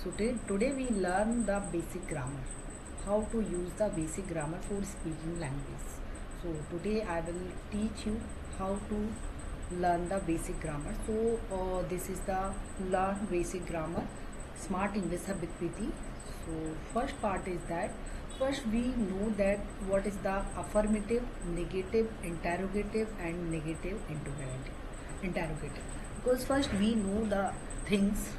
So today we learn the basic grammar, how to use the basic grammar for speaking language. So today I will teach you how to learn the basic grammar. So this is the learn basic grammar, smart English with Preeti. So first part is that first we know that what is the affirmative, negative, interrogative and negative interrogative. Because first we know the things,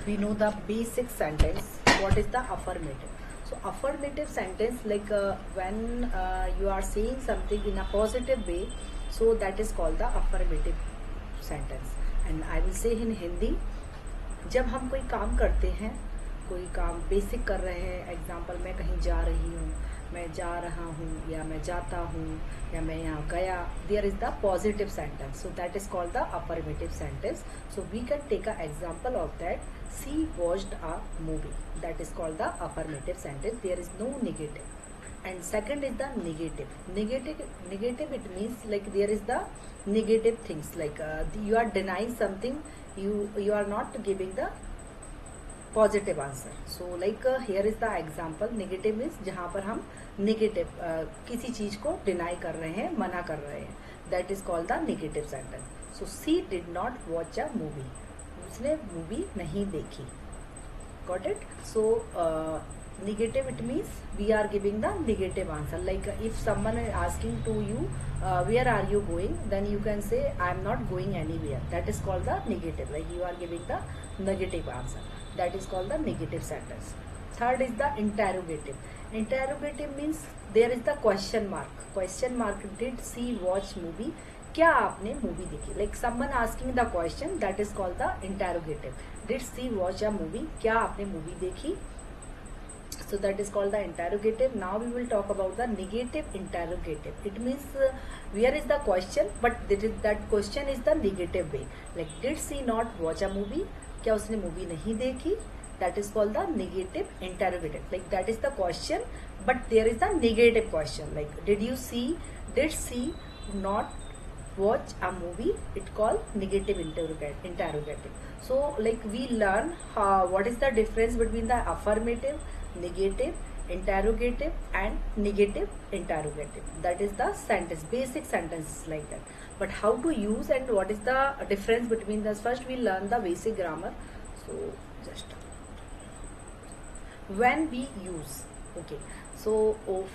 we know the basic sentence. What is the affirmative? So affirmative sentence, like when you are saying something in a positive way, so that is called the affirmative sentence. And I will say in Hindi, जब हम कोई काम करते हैं, कोई काम basic कर रहे हैं, एग्जाम्पल मैं कहीं जा रही हूँ, मैं जा रहा हूँ, या मैं जाता हूँ, या मैं यहाँ गया, there is the positive sentence. So that is called the affirmative sentence. So we can take a example of that. She watched a movie, that is called the affirmative sentence. There is no negative. And second is the negative it means like there is the negative things, like you are denying something, you are not giving the positive answer. So like here is the example. Negative means जहाँ पर हम negative किसी चीज को deny कर रहे हैं, मना कर रहे हैं, that is called the negative sentence. So she did not watch a movie, उसने मूवी नहीं देखी. Got it? So negative it means we are giving the negative answer. Like if someone is asking to you where are you going, then you can say I am not going anywhere. That is called the negative, like you are giving the negative answer. That is called the negative sentence. Third is the interrogative. Interrogative means there is the question mark. Question mark. Did she watch movie? क्या आपने movie देखी? Like someone asking the question, that is called the interrogative. Did she watch a movie? क्या आपने movie देखी? So that is called the interrogative. Now we will talk about the negative interrogative. It means where is the question, but that question is the negative way. Like did she not watch a movie? क्या उसने movie नहीं देखी? That is called the negative interrogative. Like that is the question, but there is the negative question. Like did you see? Did she not watch a movie? It called negative interrogative. So like we learn what is the difference between the affirmative, negative, interrogative and negative interrogative. That is the sentence, basic sentences like that. But how to use and what is the difference between this? First we learn the basic grammar. So just when we use, okay, so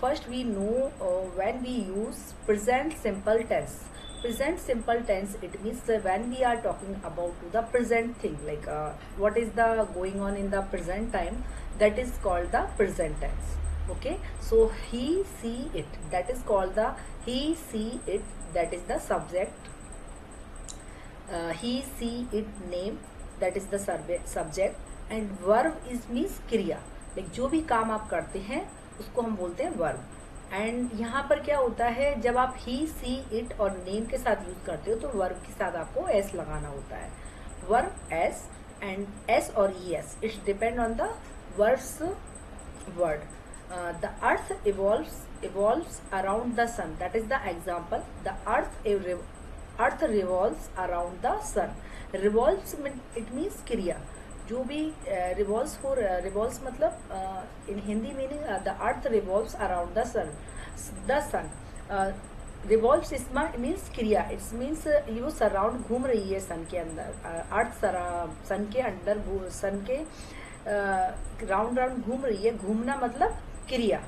first we know when we use present simple tense. Present simple tense, it means when we are talking about the present thing, like what is the going on in the present time, that is called the present tense. Okay, so he see it, that is called the he see it, that is the subject. He see it name, that is the subject. And verb is means क्रिया, like जो भी काम आप करते हैं उसको हम बोलते हैं verb. एंड यहाँ पर क्या होता है, जब आप ही सी इट और नेम के साथ यूज करते हो तो वर्ब के साथ आपको एस लगाना होता है. वर्ब एस, एंड एस और E S, it's depend on the words word. The earth evolves around the sun, that is the example. The earth revolves around the sun. Revolves it means क्रिया. जो भी revolves हो, revolves मतलब in Hindi meaning the earth revolves around the sun. The sun revolves means क्रिया. It's means you surround, घूम रही है सन के अंदर. अर्थ सन के अंदर, सन के राउंड राउंड घूम रही है. घूमना मतलब क्रिया,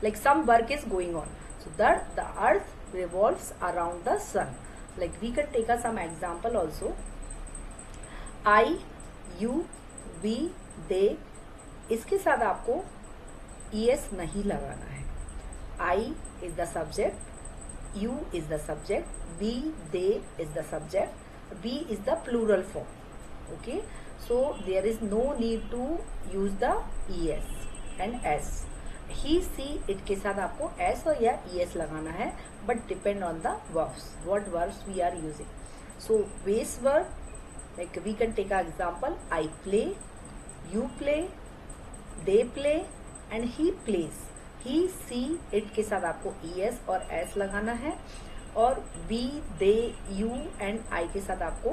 like some work is going on. So that the earth revolves around the sun. Like we can take a some example also. I, you, we, they, इसके साथ आपको es नहीं लगाना है. I is the subject, you is the subject, we, they is the subject, we is the plural form. Okay, so there is no need to use the es and s. He, she, it के साथ आपको s और या es लगाना है, but depend on the verbs, what verbs we are using. So base verb, like we can take an example. I play, you play, they play and he plays. He, she, it के साथ आपको es और s लगाना है, और we, they, you and I के साथ आपको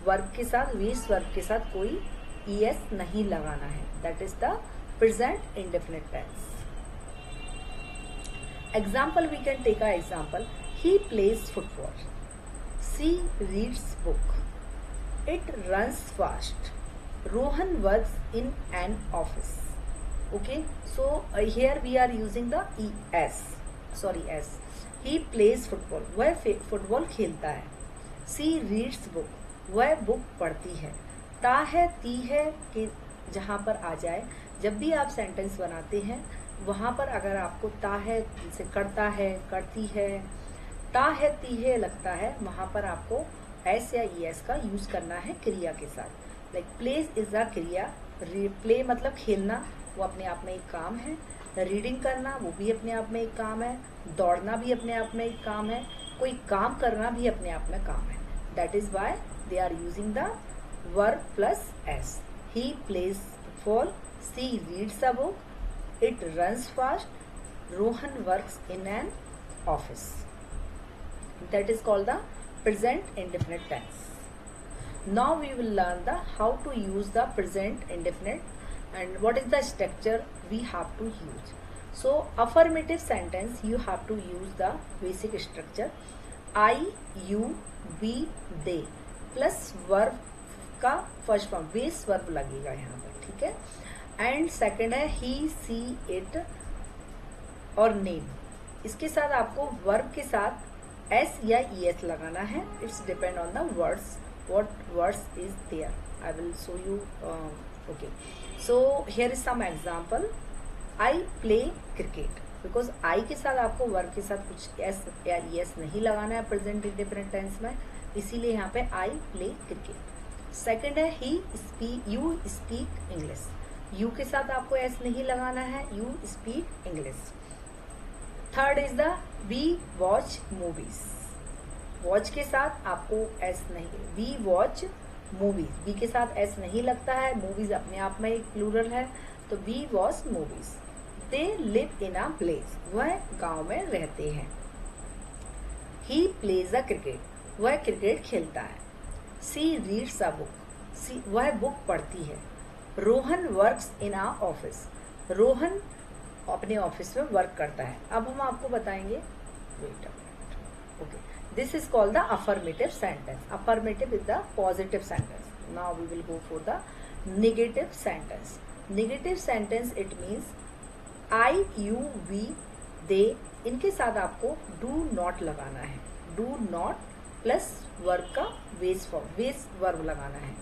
वर्ब के साथ, वेस वर्ब के साथ कोई es नहीं लगाना है, that is the present indefinite tense. Example, we can take an example. He plays football. She reads book. It runs fast. Rohan works in an office. Okay, so here we are using the es. S. He plays football. वह football खेलता है. She reads book. वह book पढ़ती है. ता है, ती है कि जहाँ पर आ जाए, जब भी आप सेंटेंस बनाते हैं वहाँ पर अगर आपको ता है से करता है, करती है, ता है, ती है लगता है, वहाँ पर आपको एस या ई एस का यूज करना है क्रिया के साथ. लाइक प्लेस इज अ क्रिया. प्ले मतलब खेलना, वो अपने आप में एक काम है. रीडिंग करना वो भी अपने आप में एक काम है. दौड़ना भी अपने आप में एक काम है. कोई काम करना भी अपने आप में काम है. That is why they are using the verb plus s. He plays football. She reads a book. It runs fast. Rohan works in an office. That is called the present indefinite tense. Now we will learn the how to use the present indefinite and what is the structure we have to use. So affirmative sentence you have to use the basic structure. I, you, we, they plus verb का first form base verb लगेगा यहाँ पर. ठीक है. And second है he, she, it और name. इसके साथ आपको वर्ब के साथ एस या ई एस लगाना है. It's depend on the words, what words is there. I will show you. Okay, so here is some example. I play cricket. Because I के साथ आपको वर्ब के साथ कुछ एस या ई एस नहीं लगाना है प्रेजेंट इंडेफिनिट टेंस में, इसीलिए यहाँ पे आई प्ले क्रिकेट. सेकेंड है he speak, you speak English. You के साथ आपको एस नहीं लगाना है, you speak English. Third is the we watch movies. Watch के साथ आपको एस नहीं, वी वॉच मूवीज. वी के साथ एस नहीं लगता है. मूवीज अपने आप में एक प्लूरल है, तो we watch movies. They live in a place. वह गांव में रहते हैं. He plays a cricket. वह क्रिकेट खेलता है. She reads a book. वह बुक पढ़ती है. Rohan works in a office. Rohan अपने ऑफिस में वर्क करता है. अब हम आपको बताएंगे. Wait a minute. Okay, this is called the affirmative sentence. Affirmative is the positive sentence. Now we will go for the negative sentence. Negative sentence it means I, you, we, they. इनके साथ आपको do not लगाना है. Do not plus verb का base form, base verb लगाना है.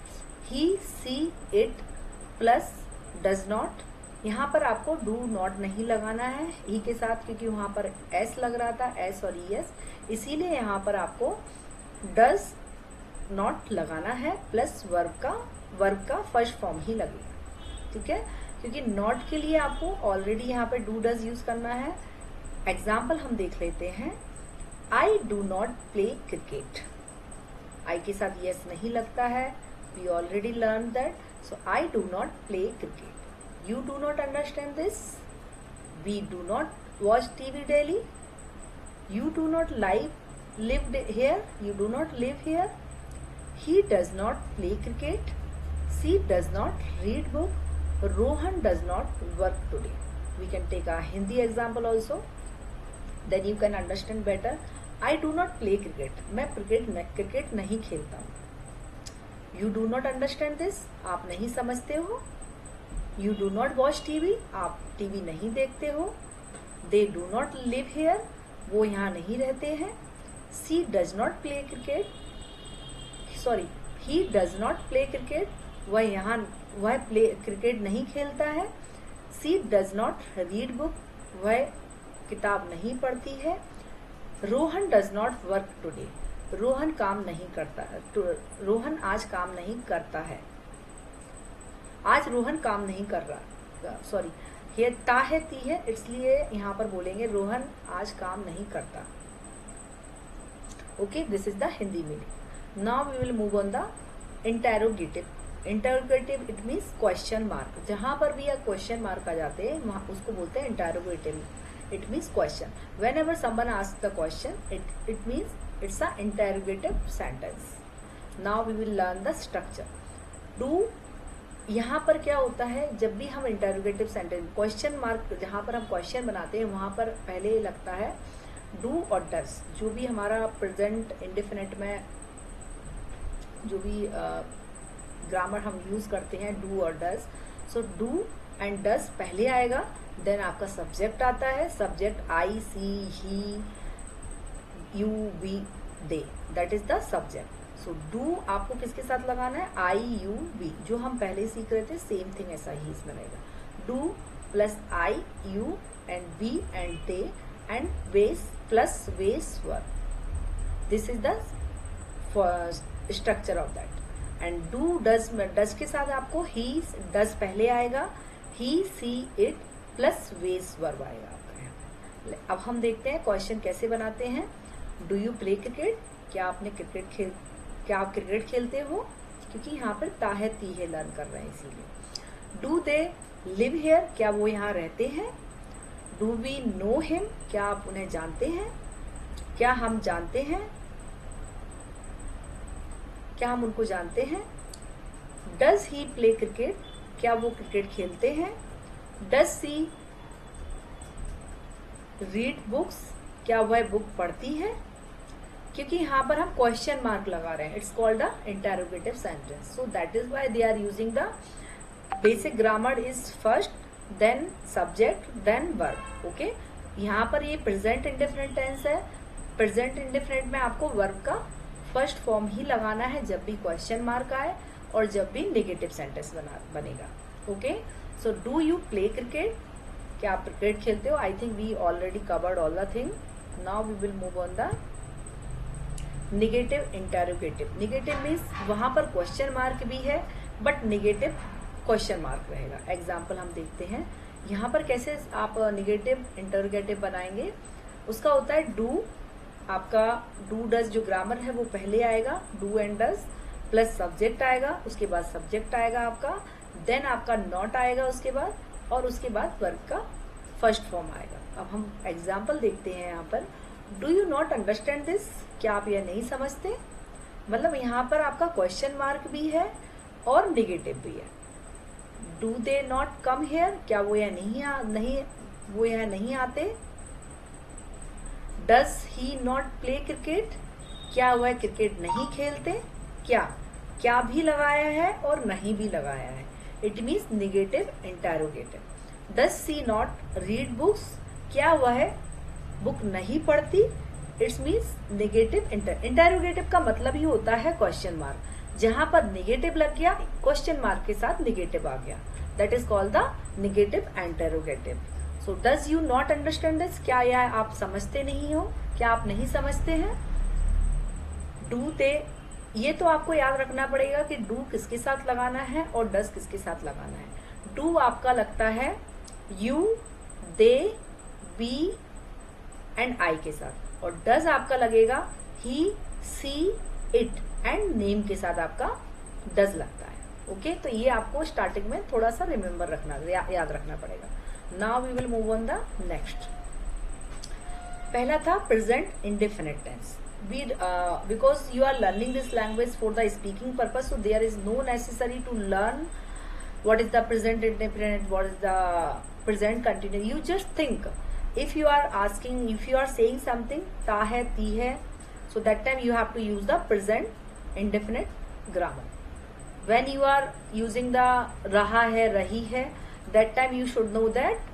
He, she, it plus does not. यहाँ पर आपको डू नॉट नहीं लगाना है ही के साथ, क्योंकि वहां पर एस लग रहा था, एस और ई एस, इसीलिए यहाँ पर आपको डज नॉट लगाना है प्लस वर्ब का फर्स्ट फॉर्म ही लगेगा. ठीक है, क्योंकि नॉट के लिए आपको ऑलरेडी यहाँ पे डू डज यूज करना है. एग्जाम्पल हम देख लेते हैं. I do not play cricket. I के साथ यस नहीं लगता है. We already learn that. So I do not play cricket. You do not understand this. We do not watch TV daily. You do not live here. You do not live here. He does not play cricket. She does not read book. Rohan does not work today. We can take a Hindi example also. Then you can understand better. I do not play cricket. मैं cricket नहीं खेलता हूँ. You do not understand this. आप नहीं समझते हो. You do not watch TV. आप TV नहीं देखते हो. They do not live here. वो यहाँ नहीं रहते हैं. She does not play cricket. Sorry, he does not play cricket. वह क्रिकेट नहीं खेलता है. She does not read book. वह किताब नहीं पढ़ती है. Rohan does not work today. Rohan काम नहीं करता. रोहन आज काम नहीं करता है. आज रोहन काम नहीं कर रहा. सॉरी, ये ता है, ती है, इसलिए यहाँ पर बोलेंगे रोहन आज काम नहीं करता. Okay, this is the Hindi meaning. Now we will move on the interrogative. Interrogative it means question mark. जहां पर भी क्वेश्चन मार्क आ जाते हैं वहां उसको बोलते हैं interrogative. It means question. When ever someone ask the question, it means it's a interrogative sentence. Now we will learn the structure. Do यहाँ पर क्या होता है, जब भी हम इंटरोगेटिव सेंटेंस क्वेश्चन मार्क जहाँ पर हम क्वेश्चन बनाते हैं वहाँ पर पहले लगता है डू और डस। जो भी हमारा प्रेजेंट इंडेफिनिट में जो भी ग्रामर हम यूज करते हैं डू और डस, सो डू एंड डस पहले आएगा, देन आपका सब्जेक्ट आता है, subject I she he you we they, that is the subject. So do आपको किसके साथ लगाना है, आई यू वी, जो हम पहले सीख रहे थे सेम थिंग ऐसा ही इसमें रहेगा। Do plus I you and we and they and base plus base verb, this is the structure of that. And do does के साथ आपको ही डज पहले आएगा, he she it plus base verb आएगा आपका। अब हम देखते हैं क्वेश्चन कैसे बनाते हैं। डू यू प्ले क्रिकेट, क्या आप क्रिकेट खेलते हो, क्योंकि यहाँ पर ताहे तीहे लर्न कर रहे हैं इसीलिए। डू दे लिव हियर, क्या वो यहाँ रहते हैं। डू वी नो हिम, क्या आप उन्हें जानते हैं, क्या हम जानते हैं, क्या हम उनको जानते हैं। डज ही प्ले क्रिकेट, क्या वो क्रिकेट खेलते हैं। डज सी रीड बुक्स, क्या वह बुक पढ़ती है, क्योंकि यहाँ पर हम क्वेश्चन मार्क लगा रहे हैं, it's called the interrogative sentence, so that is why they are using the basic grammar is first then subject then verb. Okay, यहाँ पर ये प्रेजेंट इंडेफिनिट टेंस है, प्रेजेंट इंडेफिनिट में आपको वर्ब का फर्स्ट फॉर्म ही लगाना है जब भी क्वेश्चन मार्क आए और जब भी नेगेटिव सेंटेंस बनेगा। Okay, so do you play cricket, क्या आप क्रिकेट खेलते हो। I think we already covered all the thing, now we will move on the negative interrogative. Negative means वहां पर क्वेश्चन मार्क भी है बट निगेटिव क्वेश्चन मार्क रहेगा। Example हम देखते हैं यहाँ पर कैसे आप निगेटिव इंटरोगेटिव बनाएंगे। उसका होता है डू, आपका डू डज जो ग्रामर है वो पहले आएगा, do and does plus subject आएगा, उसके बाद सब्जेक्ट आएगा आपका, देन आपका नॉट आएगा उसके बाद, और उसके बाद वर्ब का फर्स्ट फॉर्म आएगा। अब हम एग्जाम्पल देखते हैं यहाँ पर। Do you not understand this, क्या आप यह नहीं समझते। मतलब यहाँ पर आपका क्वेश्चन मार्क भी है और निगेटिव भी है। Do they not come here, क्या वो यह नहीं आते। Does he not play cricket, क्या वह क्रिकेट नहीं खेलते। क्या भी लगाया है और नहीं भी लगाया है, it means negative interrogative. Does she not read books, क्या वह बुक नहीं पढ़ती, इट्स मीन्स निगेटिव इंटरोगेटिव का मतलब ही होता है क्वेश्चन मार्क। जहां पर निगेटिव लग गया क्वेश्चन मार्क के साथ निगेटिव आ गया, that is called the negative interrogative. So does you not understand this, क्या यह आप समझते नहीं हो, क्या आप नहीं समझते हैं। डू दे, ये तो आपको याद रखना पड़ेगा कि डू किसके साथ लगाना है और डज किसके साथ लगाना है। डू आपका लगता है you, they, we and I के साथ, और डज आपका लगेगा he, she, it and name के साथ आपका डज लगता है। ओके, तो ये आपको स्टार्टिंग में थोड़ा सा रिमेम्बर रखना, याद रखना पड़ेगा। Now we will move on the next. पहला था present indefinite tense. Because you are learning this language for the speaking purpose, so there is no necessary to learn what is the present indefinite, what is the present continuous. You just think, if you are saying something ta hai, ti hai, so that time you have to use the present indefinite grammar. When you are using the raha hai, rahi hai, that time you should know that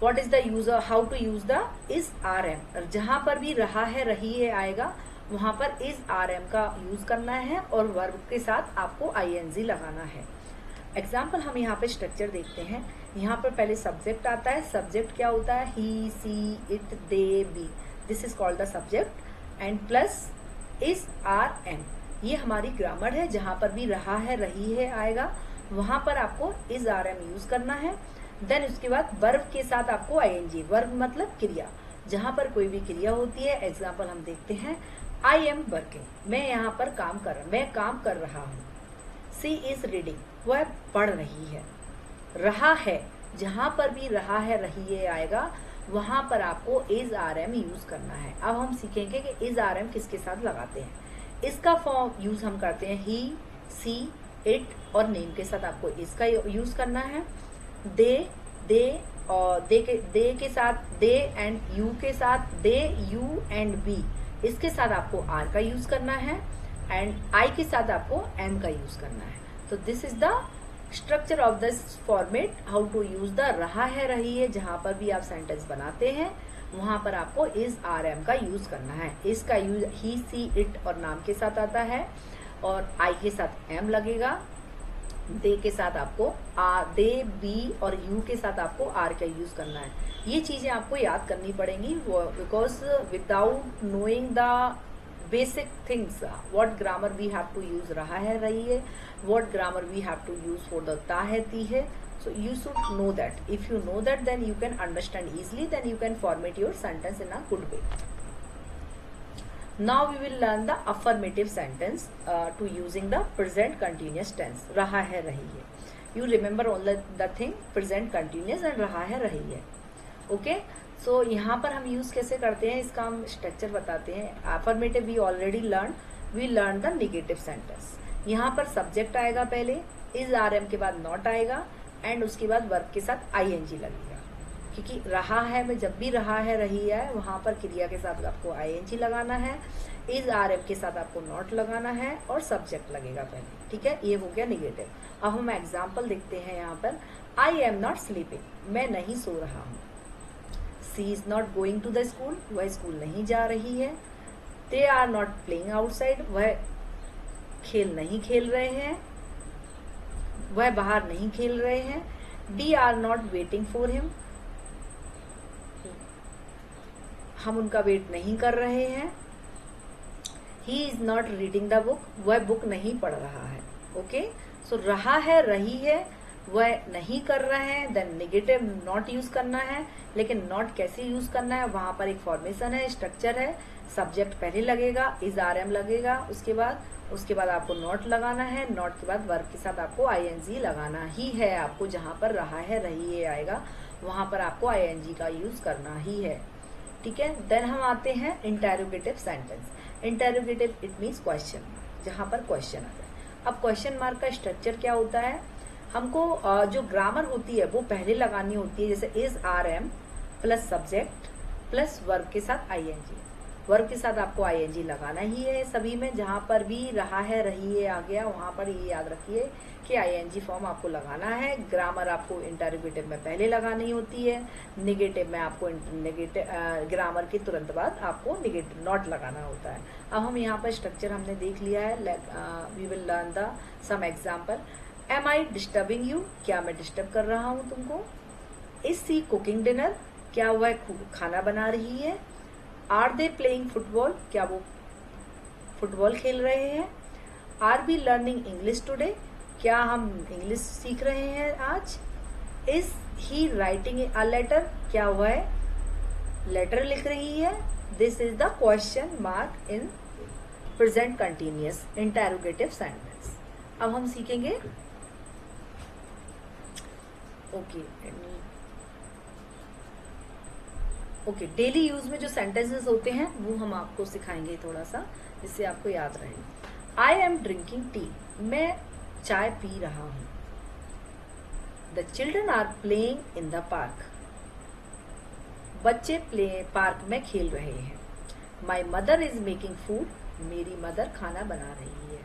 what is the user, how to use the is rm. जहां पर भी रहा है रही है आएगा वहां पर is rm का यूज करना है और वर्ब के साथ आपको ing लगाना है। एग्जाम्पल हम यहाँ पे स्ट्रक्चर देखते हैं। यहाँ पर पहले सब्जेक्ट आता है। सब्जेक्ट क्या होता है, he, she, it, they, we, this is called the subject and plus is rm। ये हमारी ग्रामर है, जहां पर भी रहा है रही है आएगा वहां पर आपको is rm यूज करना है। देन उसके बाद वर्ब के साथ आपको ing, वर्ब मतलब क्रिया, जहां पर कोई भी क्रिया होती है। एग्जाम्पल हम देखते हैं, आई एम वर्किंग, मैं यहाँ पर मैं काम कर रहा हूँ। सी इज रीडिंग, वह पढ़ रही है। रहा है, जहां पर भी रहा है रही है आएगा वहां पर आपको इज rm यूज करना है। अब हम सीखेंगे कि इज rm किसके साथ लगाते हैं। इसका फॉर्म यूज हम करते हैं ही, सी, इट और नेम के साथ आपको इसका यूज करना है। दे और दे के साथ दे एंड यू के साथ दे, यू एंड बी, इसके साथ आपको आर का यूज करना है एंड आई के साथ आपको एम का यूज करना है। तो this is the structure of this format, how to use the रहा है रही है। जहां पर भी आप सेंटेंस बनाते हैं वहां पर आपको इज आर एम का यूज करना है। इसका यूज ही, सी, इट और नाम के साथ आता है और आई के साथ एम लगेगा। दे के साथ आपको दे, बी और यू के साथ आपको आर का यूज करना है। ये चीजें आपको याद करनी पड़ेंगी because without knowing the basic things, what grammar we have to use रहा है रही है, what grammar we have to use for the ता है ती है, so you should know that. If you know that, then you can understand easily, then you can format your sentence in a good way. Now we will learn the affirmative sentence to using the present continuous tense, रहा है रही है. You remember all the thing, present continuous and रहा है रही है. Okay? सो यहाँ पर हम यूज कैसे करते हैं इसका हम स्ट्रक्चर बताते हैं। Affirmative we already learn the negative sentence. यहाँ पर सब्जेक्ट आएगा पहले, इज आर एम के बाद नॉट आएगा एंड उसके बाद वर्ब के साथ आईएनजी लगेगा, क्योंकि रहा है में जब भी रहा है रही है वहां पर क्रिया के साथ आपको आईएनजी लगाना है, इज आर एम के साथ आपको नॉट लगाना है और सब्जेक्ट लगेगा पहले। ठीक है, ये हो गया नेगेटिव। अब हम एग्जाम्पल देखते हैं यहाँ पर। आई एम नॉट स्लीपिंग, मैं नहीं सो रहा हूँ। She is not going to the school, वह स्कूल नहीं जा रही है। They are not playing outside, वह खेल नहीं खेल रहे हैं, वह बाहर नहीं खेल रहे हैं। We are not waiting for him, हम उनका वेट नहीं कर रहे हैं। He is not reading the book, वह बुक नहीं पढ़ रहा है। ओके, सो रहा है रही है, वह नहीं कर रहे हैं, देन नेगेटिव नॉट यूज करना है। लेकिन नॉट कैसे यूज करना है, वहां पर एक फॉर्मेशन है, स्ट्रक्चर है। सब्जेक्ट पहले लगेगा, इज आर एम लगेगा, उसके बाद आपको नॉट लगाना है। नॉट के बाद वर्ब के साथ आपको आईएनजी लगाना ही है। आपको जहां पर रहा है रही है आएगा वहां पर आपको आईएनजी का यूज करना ही है। ठीक है, देन हम आते हैं interrogative sentence. Interrogative it means question, जहां पर क्वेश्चन आता है। अब क्वेश्चन मार्क का स्ट्रक्चर क्या होता है, हमको जो ग्रामर होती है वो पहले लगानी होती है, जैसे is are am plus subject plus verb के साथ आईएनजी। वर्ब के साथ आपको आईएनजी लगाना ही है सभी में। जहां पर भी रहा है रही है आ गया वहां पर ये याद रखिए कि आईएनजी फॉर्म आपको लगाना है। ग्रामर आपको इंटेरोगेटिव में पहले लगानी होती है, नेगेटिव में आपको ग्रामर के तुरंत बाद आपको नेगेटिव नॉट लगाना होता है। अब हम यहाँ पर स्ट्रक्चर हमने देख लिया है। We will learn the some example. Am I disturbing you, क्या मैं डिस्टर्ब कर रहा हूं तुमको। इज सी कुकिंग डिनर, क्या वह खाना बना रही है। आर दे प्लेइंग फुटबॉल, क्या वो फुटबॉल खेल रहे हैं। Are we learning English today, क्या हम इंग्लिश सीख रहे हैं आज। Is he writing a letter, क्या वह लेटर लिख रही है। This is the question mark in present continuous interrogative sentence. अब हम सीखेंगे ओके डेली यूज में जो सेंटेंसेस होते हैं वो हम आपको सिखाएंगे थोड़ा सा, जिससे आपको याद रहे। आई एम ड्रिंकिंग टी, मैं चाय पी रहा हूं। The children are playing in the park, बच्चे पार्क में खेल रहे हैं। My mother is making food, मेरी मदर खाना बना रही है।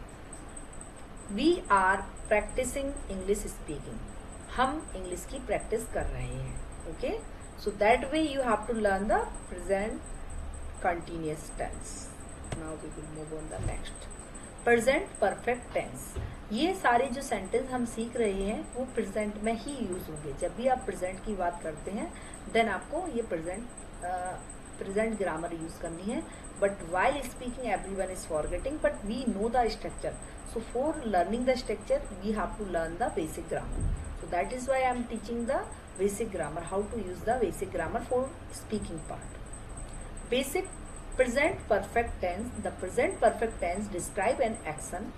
We are practising English speaking, हम इंग्लिश की प्रैक्टिस कर रहे हैं। Okay, so that way you have to learn the present continuous tense. Now we will move on the next, present perfect tense. ये सारे जो सेंटेंस हम सीख रहे हैं वो प्रेजेंट में ही यूज होंगे। जब भी आप प्रेजेंट की बात करते हैं देन आपको ये प्रेजेंट ग्रामर यूज करनी है। But while speaking everyone is forgetting, but we know the structure. So for learning the structure we have to learn the basic grammar. So that is why I am teaching the basic grammar, how to use the basic grammar for speaking part. Basic present perfect tense. The present perfect tense describe an action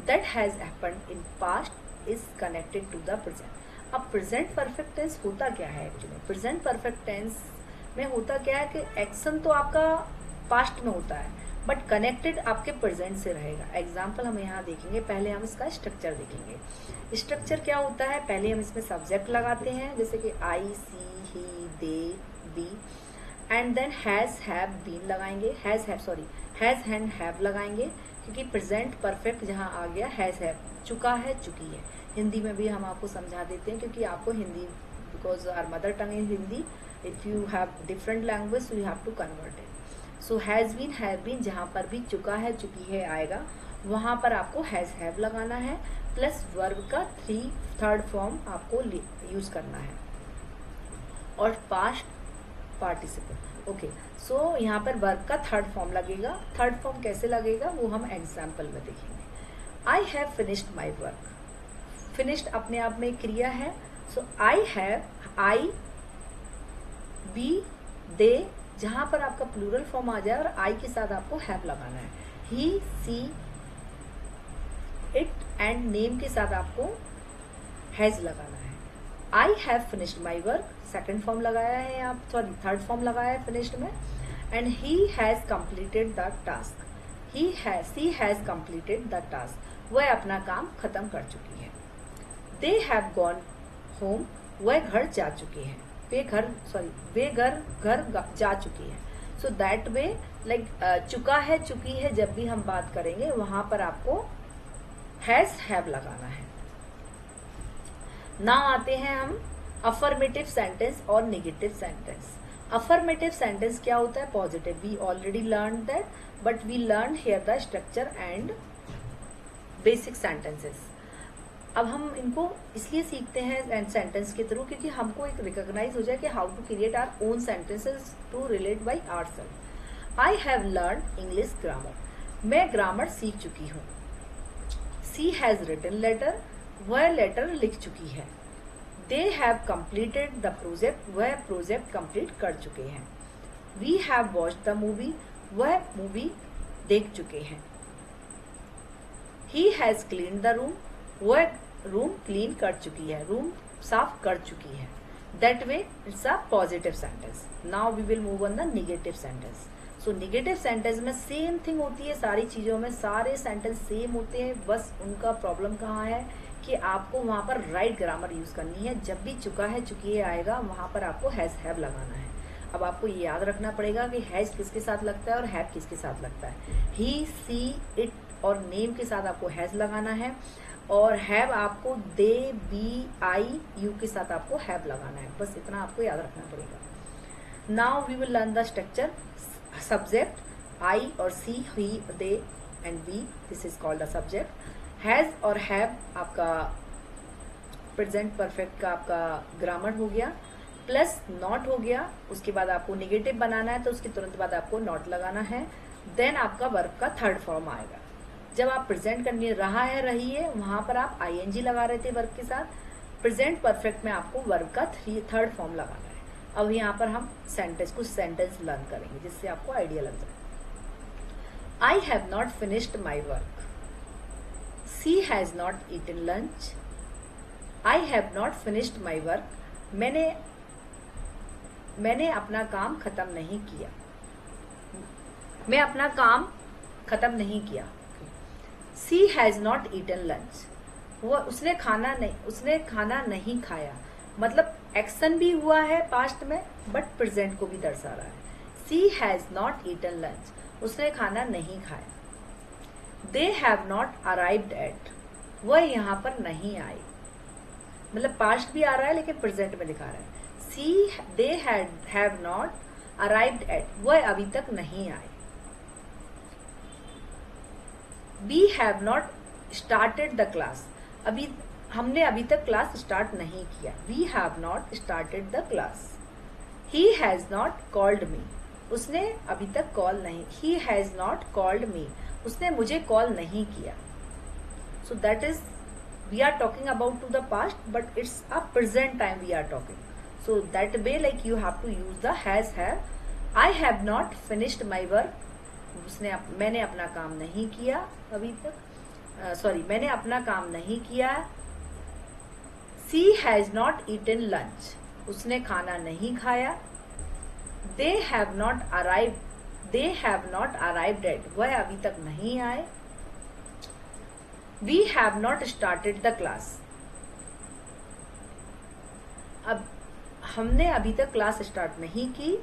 that has happened in past is connected to the present. अब present perfect tense होता क्या है actually? present perfect tense में होता क्या है कि action तो आपका पास्ट में होता है, बट कनेक्टेड आपके प्रेजेंट से रहेगा। एग्जाम्पल हम यहाँ देखेंगे, पहले हम इसका स्ट्रक्चर देखेंगे। स्ट्रक्चर क्या होता है, पहले हम इसमें सब्जेक्ट लगाते हैं, जैसे कि I, she, he, they, we, and then has, have, been लगाएंगे, हैज एंड हैव लगाएंगे, क्योंकि प्रेजेंट परफेक्ट जहाँ आ गया, हैज, हैव, चुका है, चुकी है। हिंदी में भी हम आपको समझा देते हैं, क्योंकि आपको Hindi, because our mother tongue is Hindi, if you have different language so you have to convert it. So has been, have been, जहाँ पर भी चुका है, चुकी है आएगा, वहां पर आपको हैज, हैव लगाना है, प्लस वर्ब का थर्ड फॉर्म आपको यूज करना है, और पास्ट पार्टिसिपल। ओके, सो यहाँ पर वर्ब का थर्ड फॉर्म लगेगा। थर्ड फॉर्म कैसे लगेगा वो हम एग्जाम्पल में देखेंगे। I have finished my work, finished अपने आप में क्रिया है, so I have, I, B, दे, जहां पर आपका प्लूरल फॉर्म आ जाए और आई के साथ आपको हैव लगाना है। He, she, it and name के साथ आपको हैज लगाना है। I have finished my work, second form लगाया है आप, सॉरी थर्ड फॉर्म लगाया है फिनिश्ड में, and he has completed the task, she has completed the task, वह अपना काम खत्म कर चुकी है। दे हैव गॉन होम, वह घर जा चुकी है, वे घर जा चुकी है। सो दैट वे लाइक चुका है, चुकी है, जब भी हम बात करेंगे वहां पर आपको हैज, हैव लगाना है। नाउ आते हैं हम अफर्मेटिव सेंटेंस और नेगेटिव सेंटेंस। अफर्मेटिव सेंटेंस क्या होता है, positive, we already learn that, but we learn here the structure and basic sentences. अब हम इनको इसलिए सीखते हैं सेंटेंस के थ्रू, क्योंकि हमको एक रिकॉग्नाइज हो जाए कि how to create our own sentences to relate by ourself. I have learn English grammar, मैं ग्रामर सीख चुकी हूँ। सी हैज रिटन लेटर, वह लेटर लिख चुकी है। They have completed the project, वह प्रोजेक्ट कंप्लीट कर चुके हैं। We have watched the movie, वह मूवी देख चुके हैं। He has clean the room, वह रूम क्लीन कर चुकी है, रूम साफ कर चुकी है। That way it's a positive sentence. Now we will move on the negative sentence. So negative sentence में सेम थिंग होती है, सारी चीजों में सारे सेंटेंस सेम होते हैं, बस उनका प्रॉब्लम कहाँ है कि आपको वहां पर राइट ग्रामर यूज करनी है। जब भी चुका है, चुकी है आएगा, वहां पर आपको हैज, हैव लगाना है। अब आपको ये याद रखना पड़ेगा कि हैज किसके साथ लगता है और हैव किसके साथ लगता है। ही, सी, इट और नेम के साथ आपको हैज लगाना है, और हैव आपको दे, बी, आई, यू के साथ आपको हैव लगाना है। बस इतना आपको याद रखना पड़ेगा। Now we will learn the structure. Subject I और she, he, they and we, this is called the subject. Has और हैव आपका प्रेजेंट परफेक्ट का आपका ग्रामर हो गया, प्लस नॉट हो गया। उसके बाद आपको नेगेटिव बनाना है तो उसके तुरंत बाद आपको नॉट लगाना है। देन आपका वर्ब का थर्ड फॉर्म आएगा। जब आप प्रेजेंट करने रहा है, रही है, वहां पर आप आईएनजी लगा रहे थे वर्ब के साथ। प्रेजेंट परफेक्ट में आपको वर्ब का थर्ड फॉर्म लगाना है। अब यहाँ पर हम कुछ सेंटेंस लर्न करेंगे जिससे आपको आइडिया लग जाए। I have not finished my work, she has not eaten lunch. I have not finished my work, मैंने अपना काम खत्म नहीं किया, मैं अपना काम खत्म नहीं किया। She has not eaten lunch, उसने खाना नहीं खाया। मतलब एक्शन भी हुआ है पास्ट में, बट प्रेजेंट को भी दर्शा रहा है। She has not eaten lunch, उसने खाना नहीं खाया। They have not arrived at, वह यहाँ पर नहीं आई। मतलब पास्ट भी आ रहा है लेकिन प्रेजेंट में दिखा रहा है। They have not arrived at, वह अभी तक नहीं आए। We have not started the class, हमने अभी तक क्लास स्टार्ट नहीं किया। We have not started the class. He has not called me, उसने अभी तक कॉल नहीं। He has not called me, उसने मुझे कॉल नहीं किया। So that is we are talking about to the past, but it's a present time we are talking. So that way like you have to use the has, have. I have not finished my work, मैंने अपना काम नहीं किया अभी तक, मैंने अपना काम नहीं किया। She has not eaten lunch, उसने खाना नहीं खाया। They have not arrived, they have not arrived at, वह अभी तक नहीं आए। We have not started the class, अब हमने अभी तक क्लास स्टार्ट नहीं की।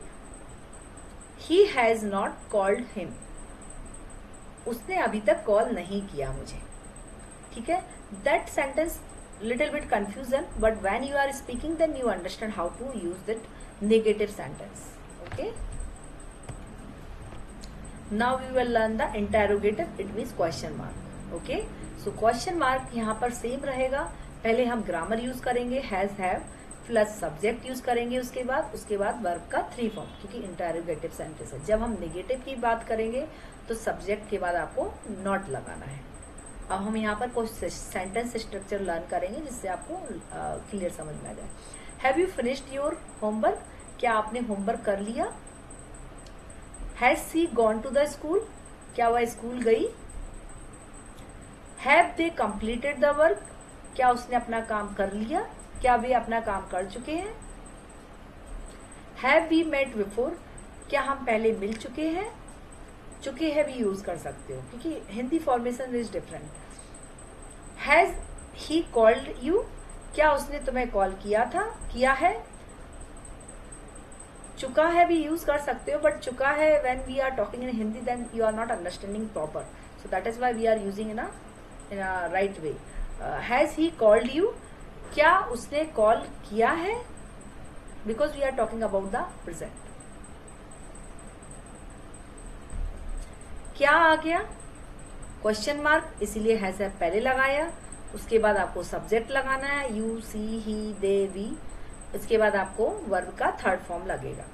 He has not called him, उसने अभी तक कॉल नहीं किया मुझे। ठीक है, that sentence little bit confusion, but when you are speaking then you understand how to use that negative sentence. Okay, now we will learn the interrogative, it means question mark. Okay, so question mark यहाँ पर same रहेगा। पहले हम grammar use करेंगे, has have plus subject use करेंगे, उसके बाद verb का 3 फॉर्म, क्योंकि इंटेरोगेटिव सेंटेंस है। जब हम नेगेटिव की बात करेंगे तो सब्जेक्ट के बाद आपको नॉट लगाना है। अब हम यहाँ पर कुछ सेंटेंस स्ट्रक्चर लर्न करेंगे जिससे आपको क्लियर समझ में आ जाए। Have you finished your homework, क्या आपने होमवर्क कर लिया। Has she gone to the school, क्या वह स्कूल गई। Have they completed the work, क्या उसने अपना काम कर लिया, क्या वे अपना काम कर चुके हैं। हैव वी मेट बिफोर, क्या हम पहले मिल चुके हैं। चुके हैं भी यूज कर सकते हो क्योंकि Hindi formation is different. Has he called you, क्या उसने तुम्हें कॉल किया था, किया है। चुका है भी यूज कर सकते हो, बट चुका है when we are talking in Hindi then you are not understanding proper, so that is why we are using in a right way. Has he called you, क्या उसने कॉल किया है, because we are talking about the present. क्या आ गया question mark, इसीलिए has have पहले लगाया। उसके बाद आपको सब्जेक्ट लगाना है, you see he they we. उसके बाद आपको वर्ब का 3rd फॉर्म लगेगा।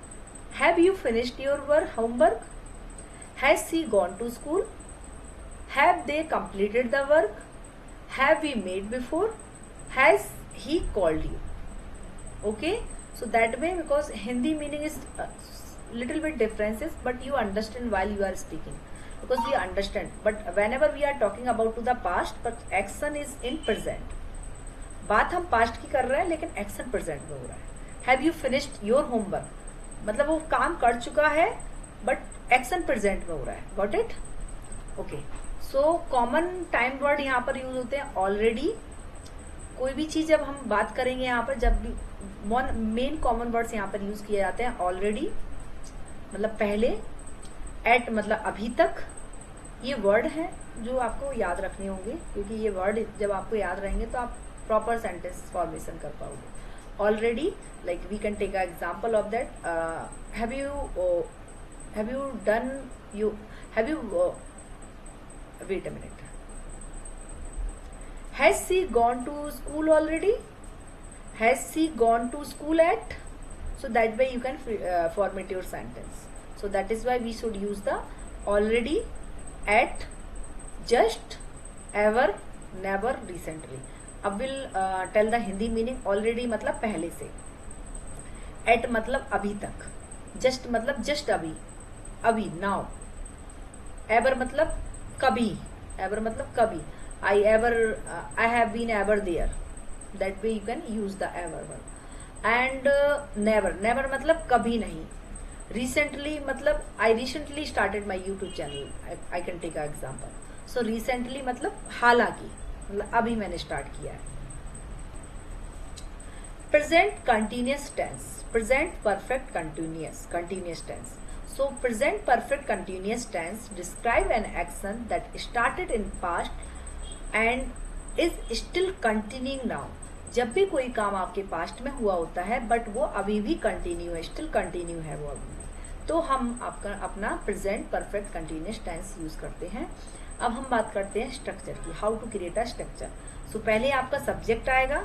Have you finished your work homework, has she gone to school, have they completed the work, have we met before, has he called you. Okay, so that way, because Hindi meaning is little bit differences, but you understand while you are speaking, because we understand, but whenever we are talking about to the past, but action is in present. बात हम past की कर रहे हैं लेकिन action present में हो रहा है। Have you finished your homework, मतलब वो काम कर चुका है but action present में हो रहा है। Got it? Okay, so common time word यहाँ पर यूज होते हैं already। कोई भी चीज जब हम बात करेंगे यहाँ पर, जब भी मेन कॉमन वर्ड्स यहाँ पर यूज किए जाते हैं। ऑलरेडी मतलब पहले, एट मतलब अभी तक। ये वर्ड है जो आपको याद रखने होंगे, क्योंकि ये वर्ड जब आपको याद रहेंगे तो आप प्रॉपर सेंटेंस फॉर्मेशन कर पाओगे। Already, like we can take a example of that. Have you wait a minute, has she gone to school already, has she gone to school at, so that way you can format your sentence. So that is why we should use the already, at, just, ever, never, recently. अब we'll tell the Hindi meaning. already मतलब पहले से, at मतलब अभी तक, just मतलब just अभी, अभी now, ever मतलब कभी, ever मतलब कभी, I have been ever there, that way you can use the ever one. And never मतलब कभी नहीं। recently मतलब I recently started my YouTube channel, I can take an example. so recently मतलब हालांकि, मतलब अभी मैंने स्टार्ट किया है। present continuous tense, present perfect continuous tense. so present perfect continuous tense describe an action that started in past and is still continuing now. जब भी कोई काम आपके पास्ट में हुआ होता है बट वो अभी भी कंटिन्यू है, स्टिल कंटिन्यू है वो अभी भी, तो हम आपका अपना present perfect continuous tense use करते हैं। अब हम बात करते हैं स्ट्रक्चर की, how to create a structure. So पहले आपका सब्जेक्ट आएगा,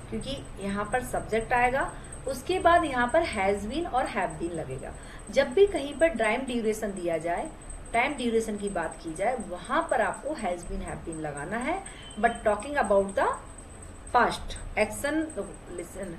क्योंकि यहाँ पर सब्जेक्ट आएगा। उसके बाद यहाँ पर हैज बीन और हैव बीन लगेगा। जब भी कहीं पर टाइम ड्यूरेशन दिया जाए, टाइम ड्यूरेशन की बात की जाए, वहां पर आपको हैज बीन हैव बीन लगाना है। But talking about the past action, listen,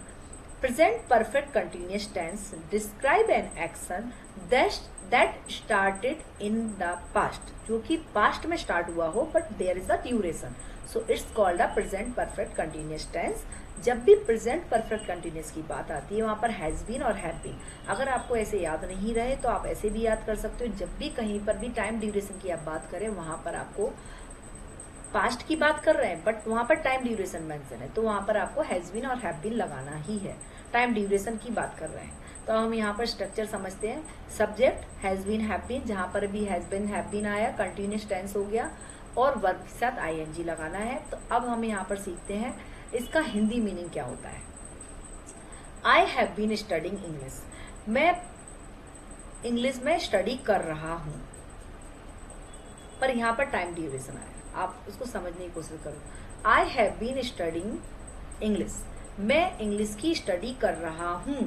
present perfect continuous tense describe an action that started in the past, जो कि पास्ट में स्टार्ट हुआ हो but there is a duration, so it's called a present perfect continuous tense जब भी present perfect continuous की बात आती है वहां पर हैज बीन और हैव बीन, अगर आपको ऐसे याद नहीं रहे तो आप ऐसे भी याद कर सकते हो। जब भी कहीं पर भी टाइम ड्यूरेशन की आप बात करें, वहां पर आपको पास्ट की बात कर रहे हैं बट वहां पर टाइम ड्यूरेशन मेंशन है, तो वहां पर आपको हैज बीन और हैव बीन लगाना ही है। टाइम ड्यूरेशन की बात कर रहे हैं तो हम यहाँ पर स्ट्रक्चर समझते हैं। Subject has been have been, जहां पर भी हैज बीन हैव बीन आया कंटिन्यूस टेंस हो गया और वर्ब के साथ आईएनजी लगाना है। तो अब हम यहाँ पर सीखते हैं इसका हिंदी मीनिंग क्या होता है। I have been studying English, मैं इंग्लिश में स्टडी कर रहा हूं, पर यहाँ पर टाइम ड्यूरेशन आया, आप उसको समझने की कोशिश करो। I have been studying English, मैं इंग्लिश की स्टडी कर रहा हूं।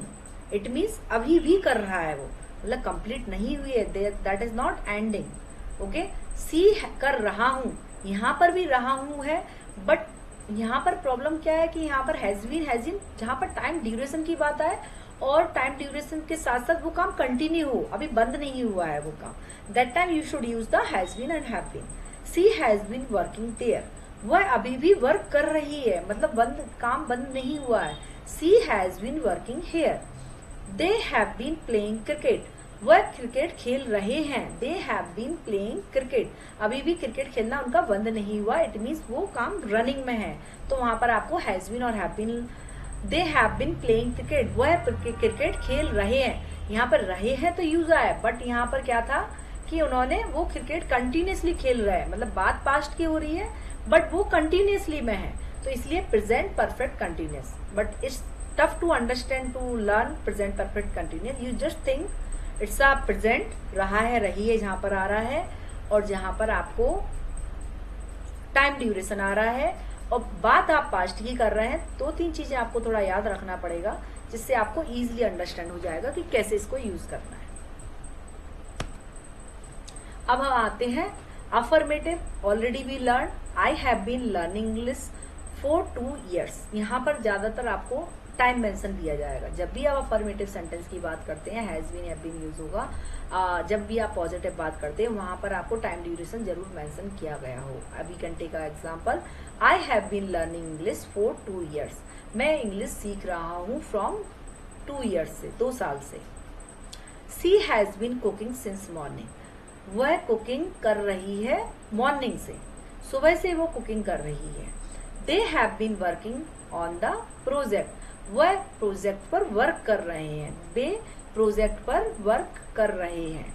इट मीन्स अभी भी कर रहा है वो, मतलब कंप्लीट नहीं हुई है, that is not ending. Okay, सी कर रहा हूं, यहाँ पर भी रहा हूं है, बट यहाँ पर प्रॉब्लम क्या है कि यहाँ पर हैज बीन हैज बीन, जहां पर टाइम ड्यूरेशन की बात आए और टाइम ड्यूरेशन के साथ साथ वो काम कंटिन्यू हो, अभी बंद नहीं हुआ है वो काम, that time you should use the has been and have been. She has been working there, वह अभी भी वर्क कर रही है, मतलब काम बंद नहीं हुआ है। She has been working here. They have been playing cricket, वह क्रिकेट खेल रहे हैं। They have been playing cricket, अभी भी क्रिकेट खेलना उनका बंद नहीं हुआ, इट मीन्स वो काम रनिंग में है। तो वहां पर आपको हैज बीन और have been, they have been playing cricket, वह क्रिकेट खेल रहे हैं। यहाँ पर रहे हैं तो यूज आया, बट यहाँ पर क्या था कि उन्होंने वो क्रिकेट कंटिन्यूसली खेल रहे हैं, मतलब बात पास्ट की हो रही है बट वो कंटिन्यूसली में है, तो इसलिए present perfect continuous. But it's tough to understand to learn present perfect continuous. You just think it's a present, रहा है रही है जहां पर आ रहा है, और जहां पर आपको टाइम ड्यूरेशन आ रहा है और बात आप पास्ट की कर रहे हैं। 2-3 चीजें आपको थोड़ा याद रखना पड़ेगा जिससे आपको इजीली अंडरस्टैंड हो जाएगा कि कैसे इसको यूज करना है। अब हम आते हैं affirmative. Already we learn, I have been learning English for 2 years। यहाँ पर ज्यादातर आपको टाइम मेंशन दिया जाएगा। जब भी आप अफर्मेटिव सेंटेंस की बात करते हैं has been have been use होगा। जब भी आप पॉजिटिव बात करते हैं वहां पर आपको टाइम ड्यूरेशन जरूर मेंशन किया गया हो। अभी घंटे का example, I have been learning English for 2 years, मैं इंग्लिश सीख रहा हूँ फ्रॉम 2 years से, 2 साल से। She has been cooking since morning, वह कुकिंग कर रही है मॉर्निंग से, सुबह से वो कुकिंग कर रही है। They have been working on the project, वह प्रोजेक्ट पर वर्क कर रहे हैं। दे प्रोजेक्ट पर वर्क कर रहे हैं।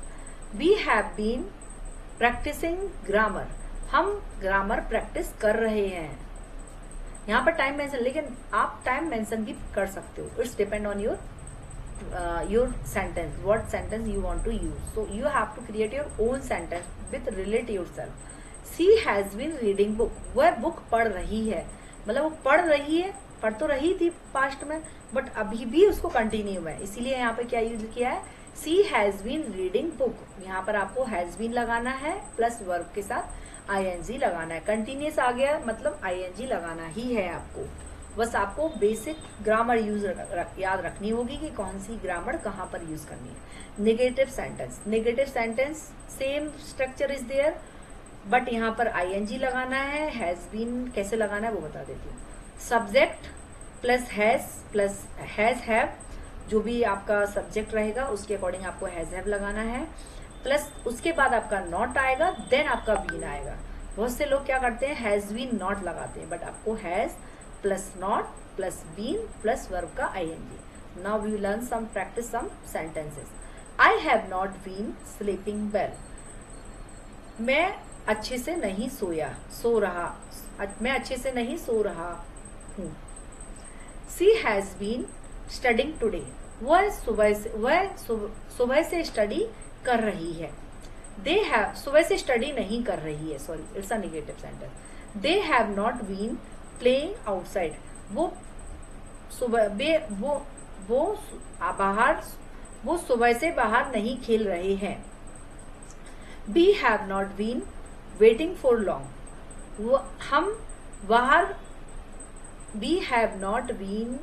We have been practising grammar, हम ग्रामर प्रैक्टिस कर रहे हैं। यहाँ पर टाइम मेंशन, लेकिन आप टाइम मेंशन भी कर सकते हो, it's depend on your sentence, what sentence you want to use, so you have to create your own sentence with relate yourself। she has been reading book, वह book पढ़ रही है, मतलब वो पढ़ रही है, पढ़ तो रही थी पास्ट में बट अभी भी उसको कंटिन्यू है, इसीलिए यहाँ पे क्या यूज किया है, she has been reading book। यहाँ पर आपको has been लगाना है प्लस वर्ब के साथ ing लगाना है। कंटिन्यूस आ गया मतलब ing लगाना ही है आपको। बस आपको बेसिक ग्रामर यूज याद रखनी होगी कि कौन सी ग्रामर कहाँ पर यूज करनी है। Negative sentence, negative sentence same structure is there but यहाँ पर ing लगाना है। हैज बीन कैसे लगाना है वो बता देती हूँ। सब्जेक्ट प्लस हैज हैव, जो भी आपका सब्जेक्ट रहेगा उसके अकॉर्डिंग आपको हैज हैव लगाना है, प्लस उसके बाद आपका नॉट आएगा, देन आपका बीन आएगा। बहुत से लोग क्या करते हैं हैज बीन नॉट लगाते हैं, बट आपको has plus not plus been plus verb का ing। Now we learn some practice some sentences. I have not been sleeping well, मैं अच्छे से नहीं सोया, मैं अच्छे से नहीं सो रहा हूँ। She has been studying today, वह सुबह से स्टडी कर रही है। दे हैव सुबह से स्टडी नहीं कर रही है, sorry it's a negative sentence. They have not been playing outside, वो सुबह से बाहर नहीं खेल रहे हैं। We have not been waiting for long, we have not been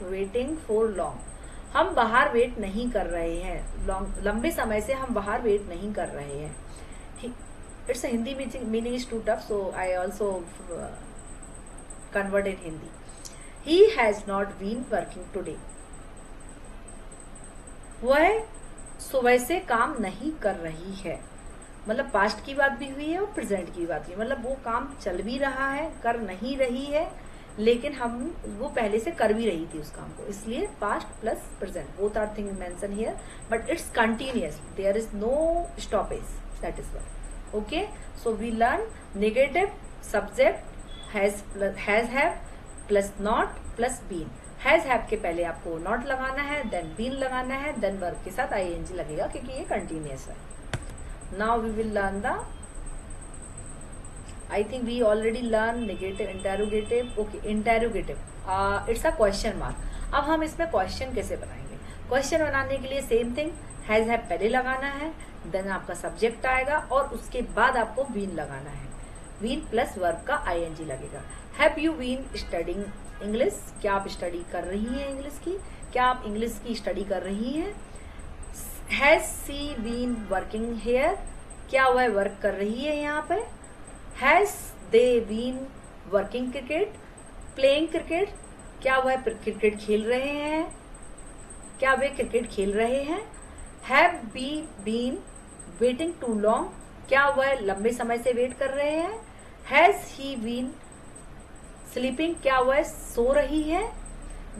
waiting for long, हम बाहर वेट नहीं कर रहे हैं, लंबे समय से हम बाहर वेट नहीं कर रहे हैं। It's Hindi meaning is too tough, so I also convert in Hindi। He has not been working today. वह सुबह से काम नहीं कर रही है। मतलब पास्ट की बात भी हुई है और प्रेजेंट की बात भी, मतलब वो काम चल भी रहा है, कर नहीं रही है, लेकिन वो पहले से कर भी रही थी उस काम को, इसलिए past plus present both are thing mention here, but it's continuous, there is no stoppage, that is what. Okay, so we learn negative subject have plus not plus been. Has have के पहले आपको not लगाना है, then been लगाना है, then verb के साथ ING लगेगा क्योंकि ये कंटिन्यूअस है। Now we will learn the, I think we already learn negative, interrogative. Okay, interrogative. It's a question mark. अब हम इसमें क्वेश्चन कैसे बनाएंगे? क्वेश्चन बनाने के लिए सेम थिंग, हैज हैव पहले लगाना है, देन आपका सब्जेक्ट आएगा और उसके बाद आपको बीन लगाना है। बीन प्लस वर्ब का आईएनजी लगेगा। Have you been studying English? क्या आप स्टडी कर रही हैं इंग्लिश की? क्या आप इंग्लिश की स्टडी कर रही हैं? Has she been working here? क्या वह वर्क कर रही है यहाँ पे? Has they been working cricket? Playing cricket? क्या वह क्रिकेट खेल रहे हैं? क्या वे क्रिकेट खेल रहे हैं? Have we been waiting too long? क्या वह लंबे समय से वेट कर रहे हैं? Has he been sleeping? क्या वह सो रही है?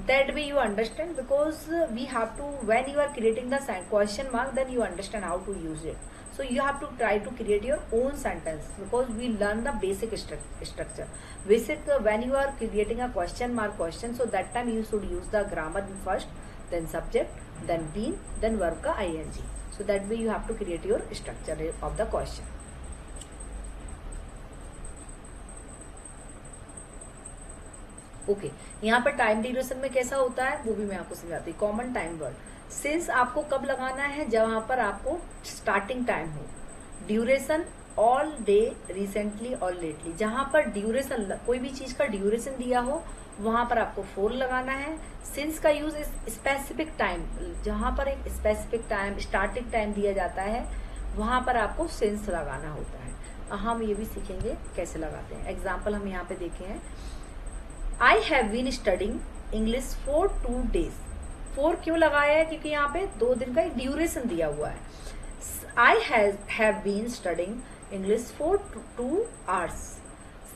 That way you understand, because we have to, when you are creating the question mark, then you understand how to use it. So you have to try to create your own sentence, because we learn the basic structure. Basic, when you are creating a question mark question, so that time you should use the grammar first, then subject, then been, then verb ka ing. So that way you have to create your structure of the question. Okay, यहाँ पर time duration में कैसा होता है वो भी मैं आपको समझाती हूँ। कॉमन टाइम वर्ड, सिंस आपको कब लगाना है? जहां पर आपको स्टार्टिंग टाइम हो। ड्यूरेशन, ऑल डे, रिसेंटली और लेटली। जहां पर ड्यूरेशन, कोई भी चीज का ड्यूरेशन दिया हो वहां पर आपको फोर लगाना है। सिंस का यूज स्पेसिफिक टाइम, जहां पर एक स्पेसिफिक टाइम, स्टार्टिंग टाइम दिया जाता है वहां पर आपको सिंस लगाना होता है। हम ये भी सीखेंगे कैसे लगाते हैं। एग्जाम्पल हम यहाँ पे देखे हैं, I have been studying English for 2 days। 4 क्यों लगाया है? क्योंकि यहाँ पे 2 दिन का एक ड्यूरेशन दिया हुआ है। I have been studying English for 2 hours।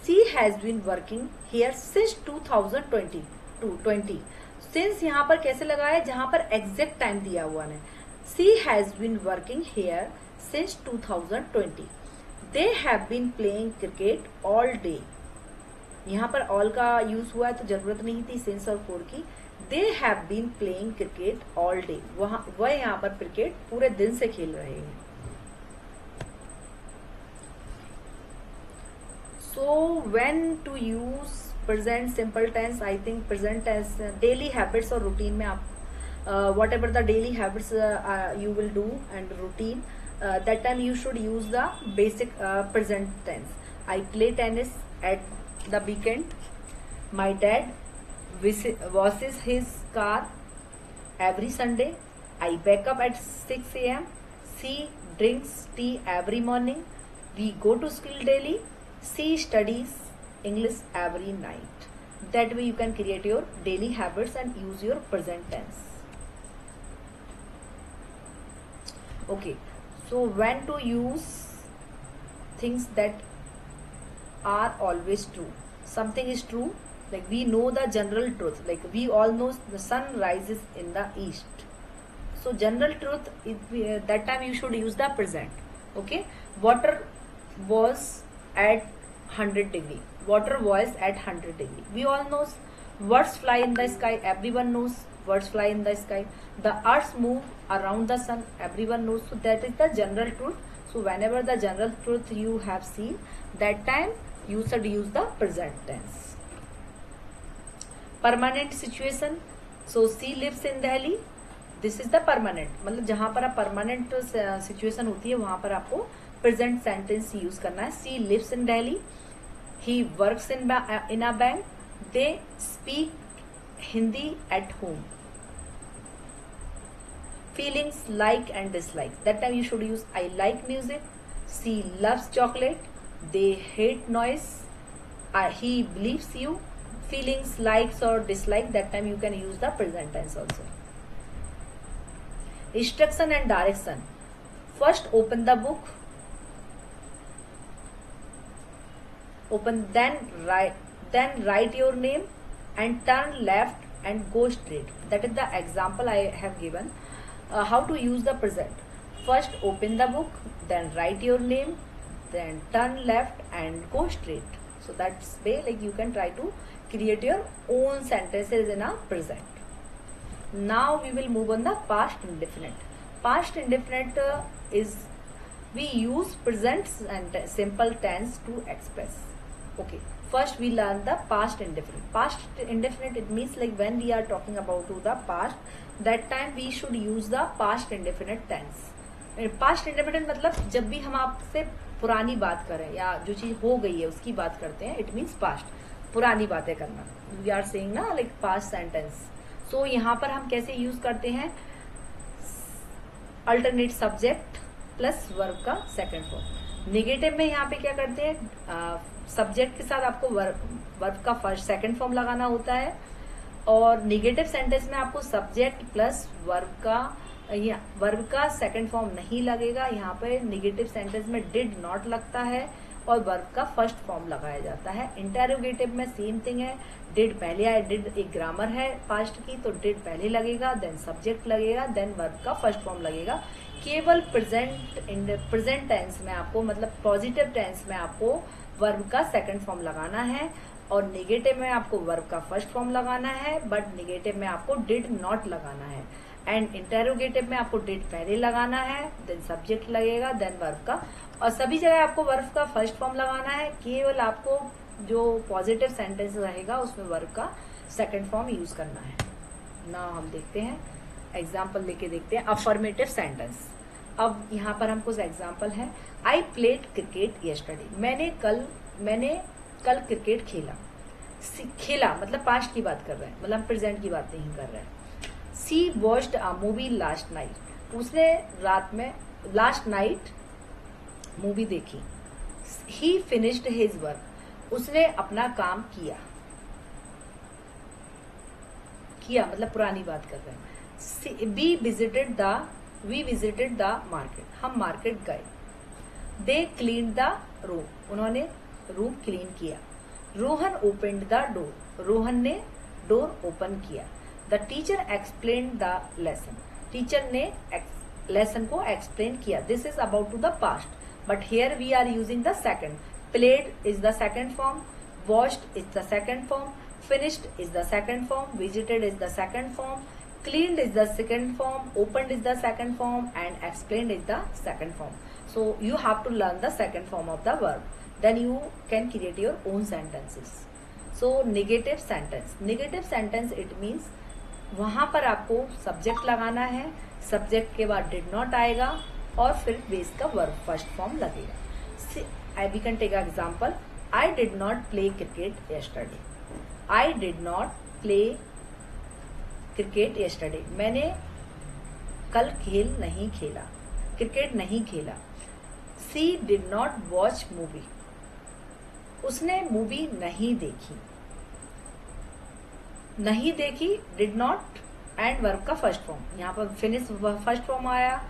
She has been working here since 2020। Since यहाँ पर कैसे लगाया है? जहां पर एग्जैक्ट टाइम दिया हुआ है। She has been working here since 2020। They have been playing cricket all day. यहाँ पर ऑल का यूज हुआ है तो जरूरत नहीं थी सिंस और फोर की। They have been playing cricket all day, वह यहाँ पर क्रिकेट पूरे दिन से खेल रहे हैं। So when to use present simple tense, I think present tense daily habits और रूटीन में आप whatever the daily habits you will do and routine, that time you should use the basic present tense. I play tennis at the weekend. My dad washes his car every Sunday. I wake up at 6 a.m. She drinks tea every morning. We go to school daily. She studies English every night. That way you can create your daily habits and use your present tense. Okay, so when to use things that are always true. Something is true, like we know the general truth, like we all know the sun rises in the east. So general truth, that time you should use the present. Okay, water was at 100 degree. Water was at 100 degree. We all know birds fly in the sky. Everyone knows birds fly in the sky. The earth move around the sun. Everyone knows. So that is the general truth. So whenever the general truth you have seen, that time you should use the present tense. Permanent situation. So she lives in Delhi. This is the permanent. मतलब जहां पर आप permanent situation होती है वहां पर आपको present sentence use करना है. She lives in Delhi. He works in a bank. They speak Hindi at home. Feelings like and dislike. That time you should use I like music. She loves chocolate. They hate noise. He believes you. feelings, likes or dislike, that time you can use the present tense also. Instruction and direction. First open the book, then write your name and turn left and go straight. That is the example I have given. How to use the present. First open the book, then write your name, then turn left and go straight. So that's way like you can try to create your own sentences in a present. Now we will move on the past indefinite. Past indefinite is we use present and simple tense to express. Okay, first we learn the past indefinite. Past indefinite, it means like when we are talking about to the past, that time we should use the past indefinite tense. Past indefinite मतलब जब भी हम आपसे पुरानी बात करें या जो चीज हो गई है उसकी बात करते हैं, इट मीन्स पास्ट, पुरानी बातें करना. वी आर सेइंग ना लाइक पास्ट सेंटेंस. सो यहाँ पर हम कैसे यूज करते हैं, अल्टरनेट सब्जेक्ट प्लस वर्ब का सेकंड फॉर्म. नेगेटिव में यहाँ पे क्या करते हैं, सब्जेक्ट के साथ आपको वर्ब का फर्स्ट सेकंड फॉर्म लगाना होता है, और नेगेटिव सेंटेंस में आपको सब्जेक्ट प्लस वर्ब का सेकंड फॉर्म नहीं लगेगा. यहाँ पे नेगेटिव सेंटेंस में डिड नॉट लगता है और वर्ब का फर्स्ट फॉर्म लगाया जाता है. इंटेरोगेटिव में सेम थिंग है, डिड पहले आए, डिड एक ग्रामर है पास्ट की, तो डिड पहले लगेगा, देन सब्जेक्ट लगेगा, देन वर्ब का फर्स्ट फॉर्म लगेगा. केवल प्रेजेंट टेंस में आपको, मतलब पॉजिटिव टेंस में आपको वर्ब का सेकंड फॉर्म लगाना है, और नेगेटिव में आपको वर्ब का फर्स्ट फॉर्म लगाना है, बट नेगेटिव में आपको डिड नॉट लगाना है. एंड इंटेरोगेटिव में आपको डिड पहले लगाना है, देन सब्जेक्ट लगेगा, देन वर्ब का, और सभी जगह आपको वर्ब का फर्स्ट फॉर्म लगाना है. केवल आपको जो पॉजिटिव सेंटेंस रहेगा उसमें वर्ब का सेकंड फॉर्म यूज करना है. ना हम देखते हैं एग्जाम्पल लेके देखते हैं. Affirmative sentence. अब यहाँ पर हम कुछ एग्जाम्पल है. I played cricket yesterday. मैंने कल क्रिकेट खेला मतलब पास्ट की बात कर रहे हैं, मतलब प्रेजेंट की बात नहीं कर रहे हैं. She watched a movie last night. उसने रात में लास्ट नाइट मूवी देखी. He finished his work. उसने अपना काम किया मतलब पुरानी बात कर रहे हैं. We visited the market. हम मार्केट गए. They clean the room. उन्होंने रूम क्लीन किया. Rohan opened the door. Rohan ने डोर ओपन किया. The teacher explain the lesson. Teacher ने लेसन को एक्सप्लेन किया. This is about to the past, but here we are using the second. Played is the second form, watched is the second form, finished is the second form, visited is the second form, cleaned is the second form, opened is the second form, and explained is the second form. So you have to learn the second form of the verb. Then you can create your own sentences. So negative sentence. Negative sentence it means वहां पर आपको subject लगाना है, subject के बाद did not आएगा और फिर बेस का वर्ब फर्स्ट फॉर्म लगेगा. We can take an example. I did not play cricket yesterday. I did not play cricket yesterday. मैंने कल क्रिकेट नहीं खेला. She did not watch movie. उसने मूवी नहीं देखी. डिड नॉट एंड वर्ब का first form. यहाँ पर फिनिश फर्स्ट फॉर्म आया,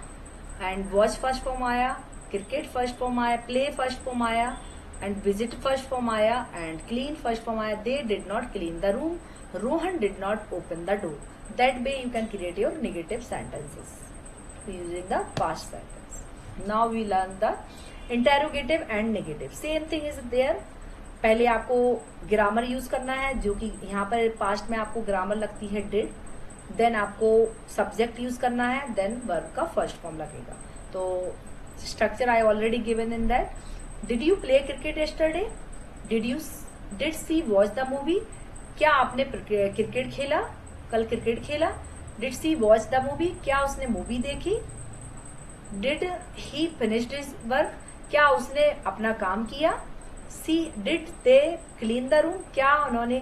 एंड वॉच फर्स्ट फॉर्म आया, क्रिकेट फर्स्ट फॉर्म आया, प्ले फर्स्ट फॉर्म आया, एंड विजिट फर्स्ट फॉर्म आया, एंड क्लीन फर्स्ट फॉर्म आया. They did not clean the room. Rohan did not open the door. That way you can create your negative sentences using the past sentence. Now we learn the interrogative and negative. Same thing is there. पहले आपको grammar use करना है, जो कि यहाँ पर past में आपको ग्रामर लगती है डिड. देन आपको सब्जेक्ट यूज करना है, देन वर्ब का फर्स्ट फॉर्म लगेगा. तो structure I already given in that. Did you play cricket yesterday. Did she watch the movie. क्या आपने क्रिकेट खेला, कल क्रिकेट खेला. Did she watch the movie. क्या उसने मूवी देखी. Did he finished his work. क्या उसने अपना काम किया. Did they clean the room. क्या उन्होंने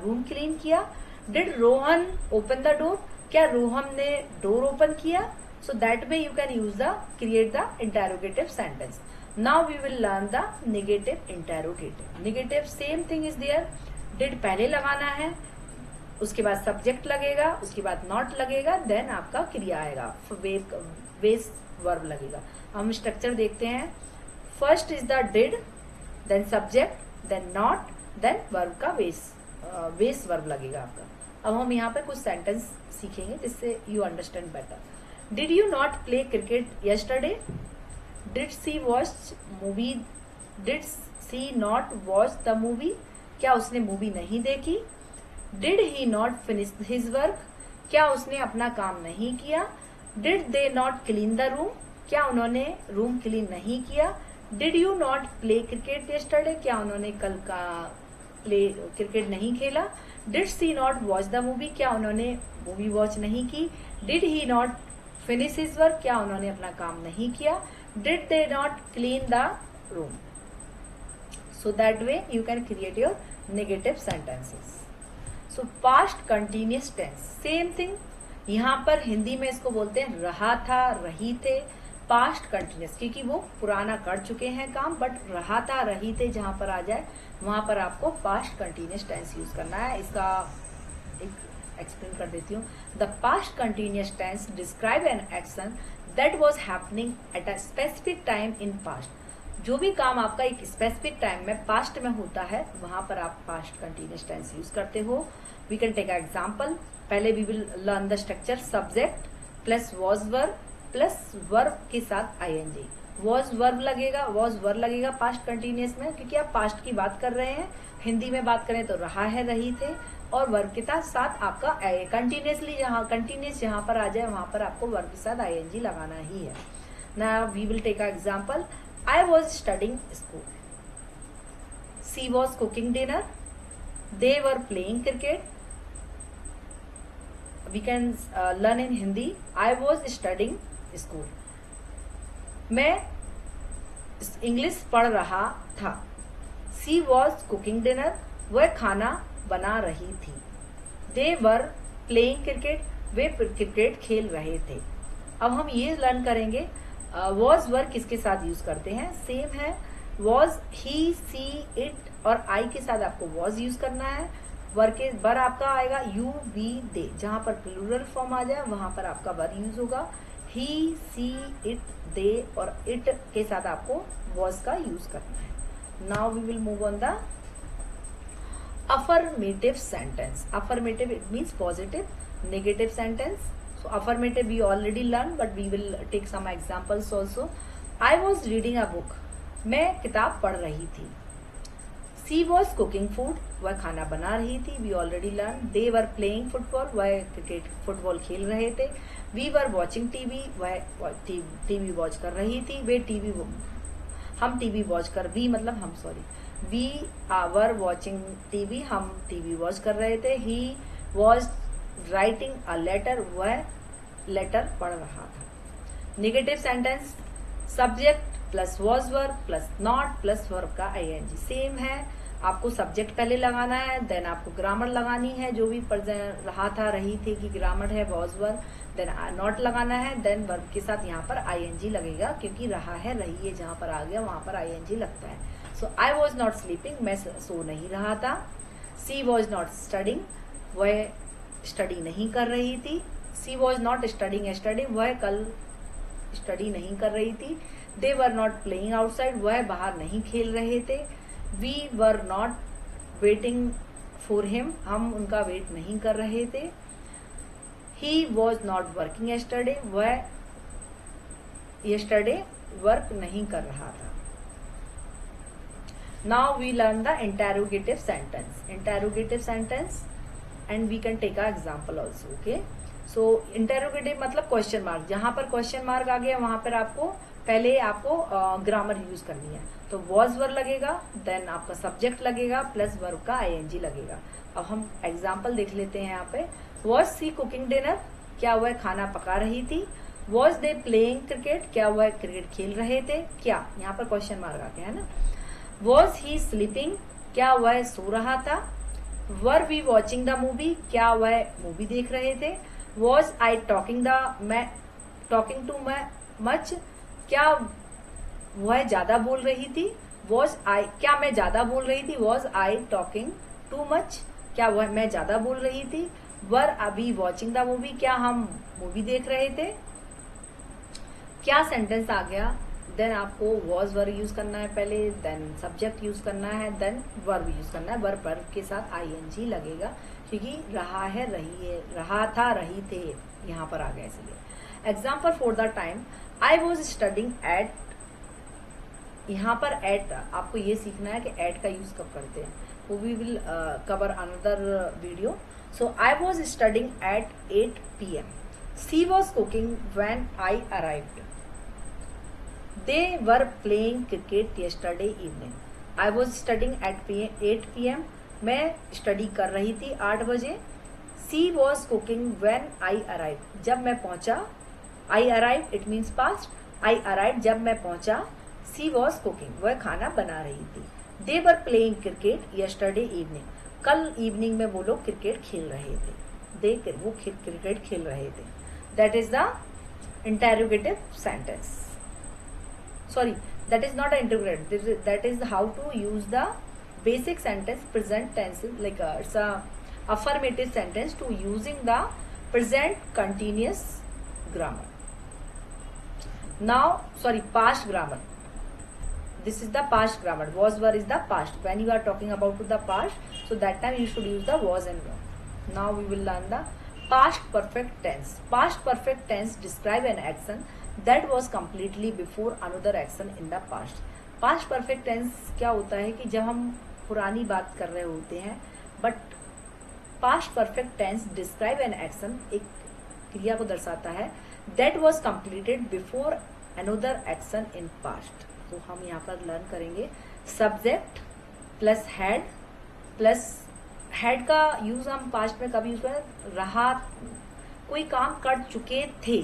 रूम क्लीन किया. Did Rohan open the door. क्या रोहन ने डोर ओपन किया. So that way you can use the create the interrogative sentence. Now we will learn the negative interrogative. Negative same thing is there. Did पहले लगाना है, उसके बाद subject लगेगा, उसके बाद नॉट लगेगा, देन आपका क्रिया आएगा, बेस वर्ब लगेगा। हम स्ट्रक्चर देखते हैं। First is the did, then subject, then not, then verb का बेस वर्ब लगेगा आपका। अब हम यहाँ पे कुछ सेंटेंस सीखेंगे जिससे you understand better. Did you not play cricket yesterday? Did she watch movie? Did she not watch the movie? क्या उसने मूवी नहीं देखी? Did he not finish his work? क्या उसने अपना काम नहीं किया? Did they not clean the room? क्या उन्होंने रूम क्लीन नहीं किया? Did you not play cricket yesterday? क्या उन्होंने कल का क्रिकेट नहीं खेला? Did she not watch the movie? क्या उन्होंने मूवी वॉच नहीं की? Did he not finish his work? क्या उन्होंने अपना काम नहीं किया? Did they not clean the room? So that way you can create your negative sentences. So past continuous tense, same thing. यहाँ पर हिंदी में इसको बोलते हैं रहा था, रही थे। पास्ट कंटिन्यूस क्योंकि वो पुराना कर चुके हैं काम, बट रहा था, रही थे जहां पर आ जाए वहां पर आपको पास्ट कंटिन्यूस टेंस यूज करना है। इसका एक एक्सप्लेन कर देती हूँ। The past continuous tense describe an action that was happening at a specific time in past. जो भी काम आपका एक स्पेसिफिक टाइम में पास्ट में होता है वहां पर आप पास्ट कंटिन्यूस टेंस यूज करते हो। We can take a example. पहले we will learn the structure. Subject plus was verb plus verb के साथ आईएनजी। वॉज वर्ब लगेगा पास्ट कंटिन्यूस में, क्योंकि आप पास्ट की बात कर रहे हैं। हिंदी में बात करें तो रहा है, रही थे, और वर्ब के साथ आपका कंटिन्यूसली जहां पर आ जाए वहां पर आपको वर्ब के साथ आईएनजी लगाना ही है। Now we will take a example. I was studying school. She was cooking dinner. They were playing cricket. We can learn in Hindi. I was studying school. मैं इंग्लिश पढ़ रहा था। She was cooking dinner. वह खाना बना रही थी। They were playing cricket. Way cricket खेल रहे थे। अब हम ये लर्न करेंगे वॉज वर्ब किसके साथ यूज करते हैं। सेम है। वॉज ही, सी, इट और आई के साथ आपको वॉज यूज करना है। वर आपका आएगा यू, वी, दे। जहां पर प्लूरल फॉर्म आ जाए वहां पर आपका वर यूज होगा। ही, सी, इट, दे और इट के साथ आपको वॉज का यूज करना है। Now we will move on the affirmative sentence. Affirmative, it means positive. Negative sentence. So affirmative we already learned, but we will take some examples also. I was reading a book. मैं किताब पढ़ रही थी। She was cooking food. वह खाना बना रही थी। We already learned. They were playing football. वह क्रिकेट फुटबॉल खेल रहे थे। We were watching TV. वह टीवी वॉच कर रही थी। हम टीवी वॉच कर वी वर वॉचिंग टीवी। हम टीवी वॉच कर रहे थे। He was writing a letter. वह लेटर पढ़ रहा था। Negative sentence. Subject plus was verb plus not plus verb का आईएनजी। सेम है। आपको सब्जेक्ट पहले लगाना है, देन आपको ग्रामर लगानी है। जो भी रहा था, रही थी की ग्रामर है वॉज वर्ब, देन नॉट लगाना है, देन वर्ब के साथ यहाँ पर आईएनजी लगेगा, क्योंकि रहा है, रही है जहां पर आ गया वहां पर आईएनजी लगता है। So I was not sleeping. मैं सो नहीं रहा था। She was not studying. वह स्टडी नहीं कर रही थी। She was not studying yesterday. वह कल स्टडी नहीं कर रही थी। They were not playing outside. वह बाहर नहीं खेल रहे थे। We were not waiting for him. हम उनका वेट नहीं कर रहे थे। He was not working yesterday. वह यस्टरडे वर्क नहीं कर रहा था। Now we learn the interrogative sentence and we can take an example also. Okay, so interrogative मतलब क्वेश्चन मार्क। जहां पर क्वेश्चन मार्क आ गया वहां पर पहले आपको ग्रामर यूज करनी है। तो वॉज वर्ब लगेगा, देन आपका सब्जेक्ट लगेगा प्लस वर्ब का आईएनजी लगेगा। अब हम एग्जाम्पल देख लेते हैं यहाँ पे। Was she cooking dinner. क्या वह खाना पका रही थी। Was they playing cricket. क्या वह क्रिकेट खेल रहे थे। क्या यहाँ पर क्वेश्चन मार्क आ गया है ना। Was he sleeping. क्या वह सो रहा था। Were we watching the movie. क्या वह मूवी देख रहे थे। Was I talking too much. क्या वह ज्यादा बोल रही थी। क्या मैं ज्यादा बोल रही थी। Was I talking too much, क्या वह मैं ज्यादा बोल रही थी। वर अभी वॉचिंग द मूवी, क्या हम मूवी देख रहे थे। क्या सेंटेंस आ गया, देन आपको वॉज वर्ब यूज करना है पहले, देन सब्जेक्ट यूज करना है, देन वर्ब यूज करना है। वर्ब के साथ आईएनजी लगेगा, क्योंकि रहा है, रही है, रहा था, रही थे, यहाँ पर आ गया इसलिए। Example for the time, I was studying at, यहाँ पर एट आपको ये सीखना है कि एट का यूज कब करते हैं, वो we will cover another video. So I was studying at 8 PM. She was cooking when I arrived. They were playing cricket yesterday evening. I was studying at 8 PM. मैं स्टडी कर रही थी 8 बजे। She was cooking when I arrived. जब मैं पहुंचा, I arrived it means past. I arrived जब मैं पहुंचा। She was cooking वह खाना बना रही थी। They were playing cricket yesterday evening. कल इवनिंग में वो लोग क्रिकेट खेल रहे थे। वो क्रिकेट खेल रहे थे। That is the interrogative sentence. Sorry, that is not an interrogative. That is how to use the basic sentence present tense, like it's a affirmative sentence to using the present continuous grammar. Now, sorry, past grammar. This is the past grammar. Was were is the past. When you are talking about the past, so that time you should use the was and were. Now we will learn the past perfect tense. Past perfect tense describe an action that was completely before another action in the past. Past perfect tense क्या होता है कि जब हम पुरानी बात कर रहे होते हैं, but past perfect tense describe an action, एक क्रिया को दर्शाता है, that was completed before another action in past. तो हम यहाँ पर लर्न करेंगे subject प्लस had का यूज हम पास्ट में कभी यूज करें, रहा, कोई काम कर चुके थे,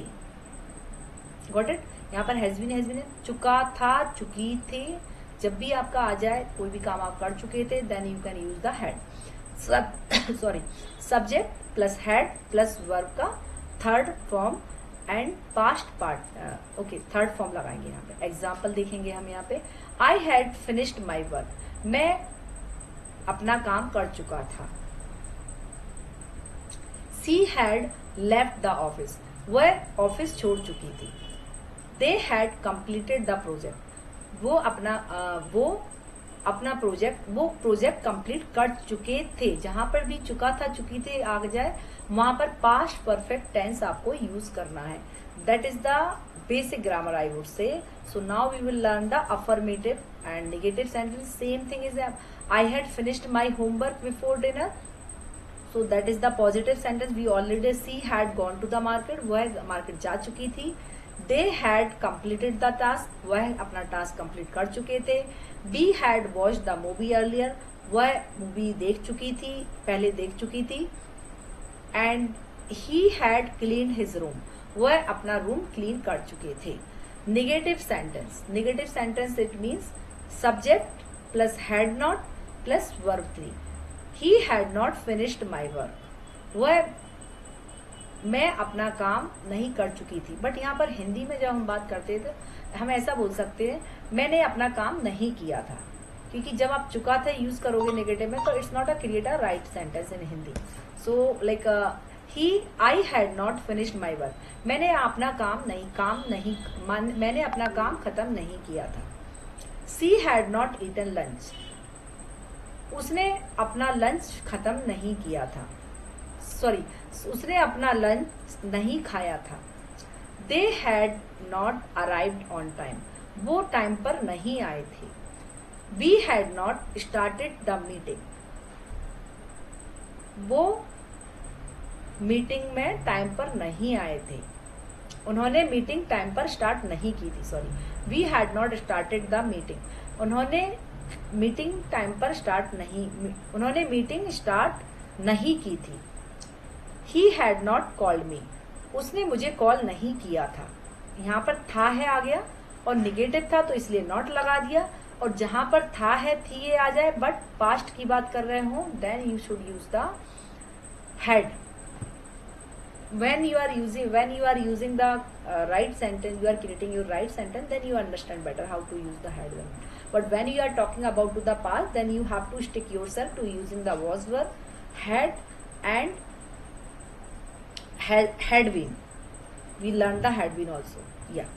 गॉट इट। यहाँ पर हैज बीन चुका था, चुकी थी, जब भी आपका आ जाए कोई भी काम आप कर चुके थे, then you can use the had. Sorry, subject plus had plus verb का third form and past part, okay third form लगाएंगे यहाँ पे। एग्जाम्पल देखेंगे हम यहाँ पे, I had finished my work, मैं अपना काम कर चुका था। She had left the office, वह ऑफिस छोड़ चुकी थी। They had completed the project, वो अपना प्रोजेक्ट कंप्लीट कर चुके थे। जहां पर भी चुका था, चुकी थी आ जाए, वहां पर पास्ट परफेक्ट टेंस आपको यूज करना है। That is the basic grammar I would say. So now we will learn the affirmative and negative sentence. Same thing is I had finished my homework before dinner, so that is the positive sentence. We already she had gone to the market, वह market जा चुकी थी। They had completed the task, वह अपना task complete कर चुके थे। We had watched the movie earlier, वह मूवी देख चुकी थी, पहले देख चुकी थी। And he had clean his room, वह अपना रूम क्लीन कर चुके थे। Negative sentence it means subject plus had not plus verb 3। He had not finished my work, वह मैं अपना काम नहीं कर चुकी थी। बट यहाँ पर हिंदी में जब हम बात करते थे, हम ऐसा बोल सकते हैं मैंने अपना काम नहीं किया था, क्योंकि जब आप चुका था यूज करोगे नेगेटिव में, तो it's not a create a right sentence in Hindi. So like I had not finished my work, मैंने अपना मैंने अपना काम खत्म नहीं किया था। She had not eaten lunch, उसने अपना लंच खत्म नहीं किया था। सॉरी, उसने अपना लंच नहीं खाया था। They had not arrived on time, वो टाइम पर नहीं आए थे। We had not started the meeting, वो मीटिंग में टाइम पर नहीं आए थे। उन्होंने मीटिंग टाइम पर स्टार्ट नहीं की थी। Sorry, we had not started the meeting, उन्होंने मीटिंग टाइम पर उन्होंने मीटिंग स्टार्ट नहीं की थी। He had not called me, उसने मुझे कॉल नहीं किया था। यहाँ पर था है आ गया और निगेटिव था तो इसलिए नॉट लगा दिया, और जहां पर था है थी ये आ जाए बट पास्ट की बात कर रहे हो, then you should use the had. when you are using the right sentence, you are creating your right sentence, then you understand better how to use the had one. But when you are talking about to the past, then you have to stick yourself to using the was verb, had and had been. We learned the had been also. Yeah.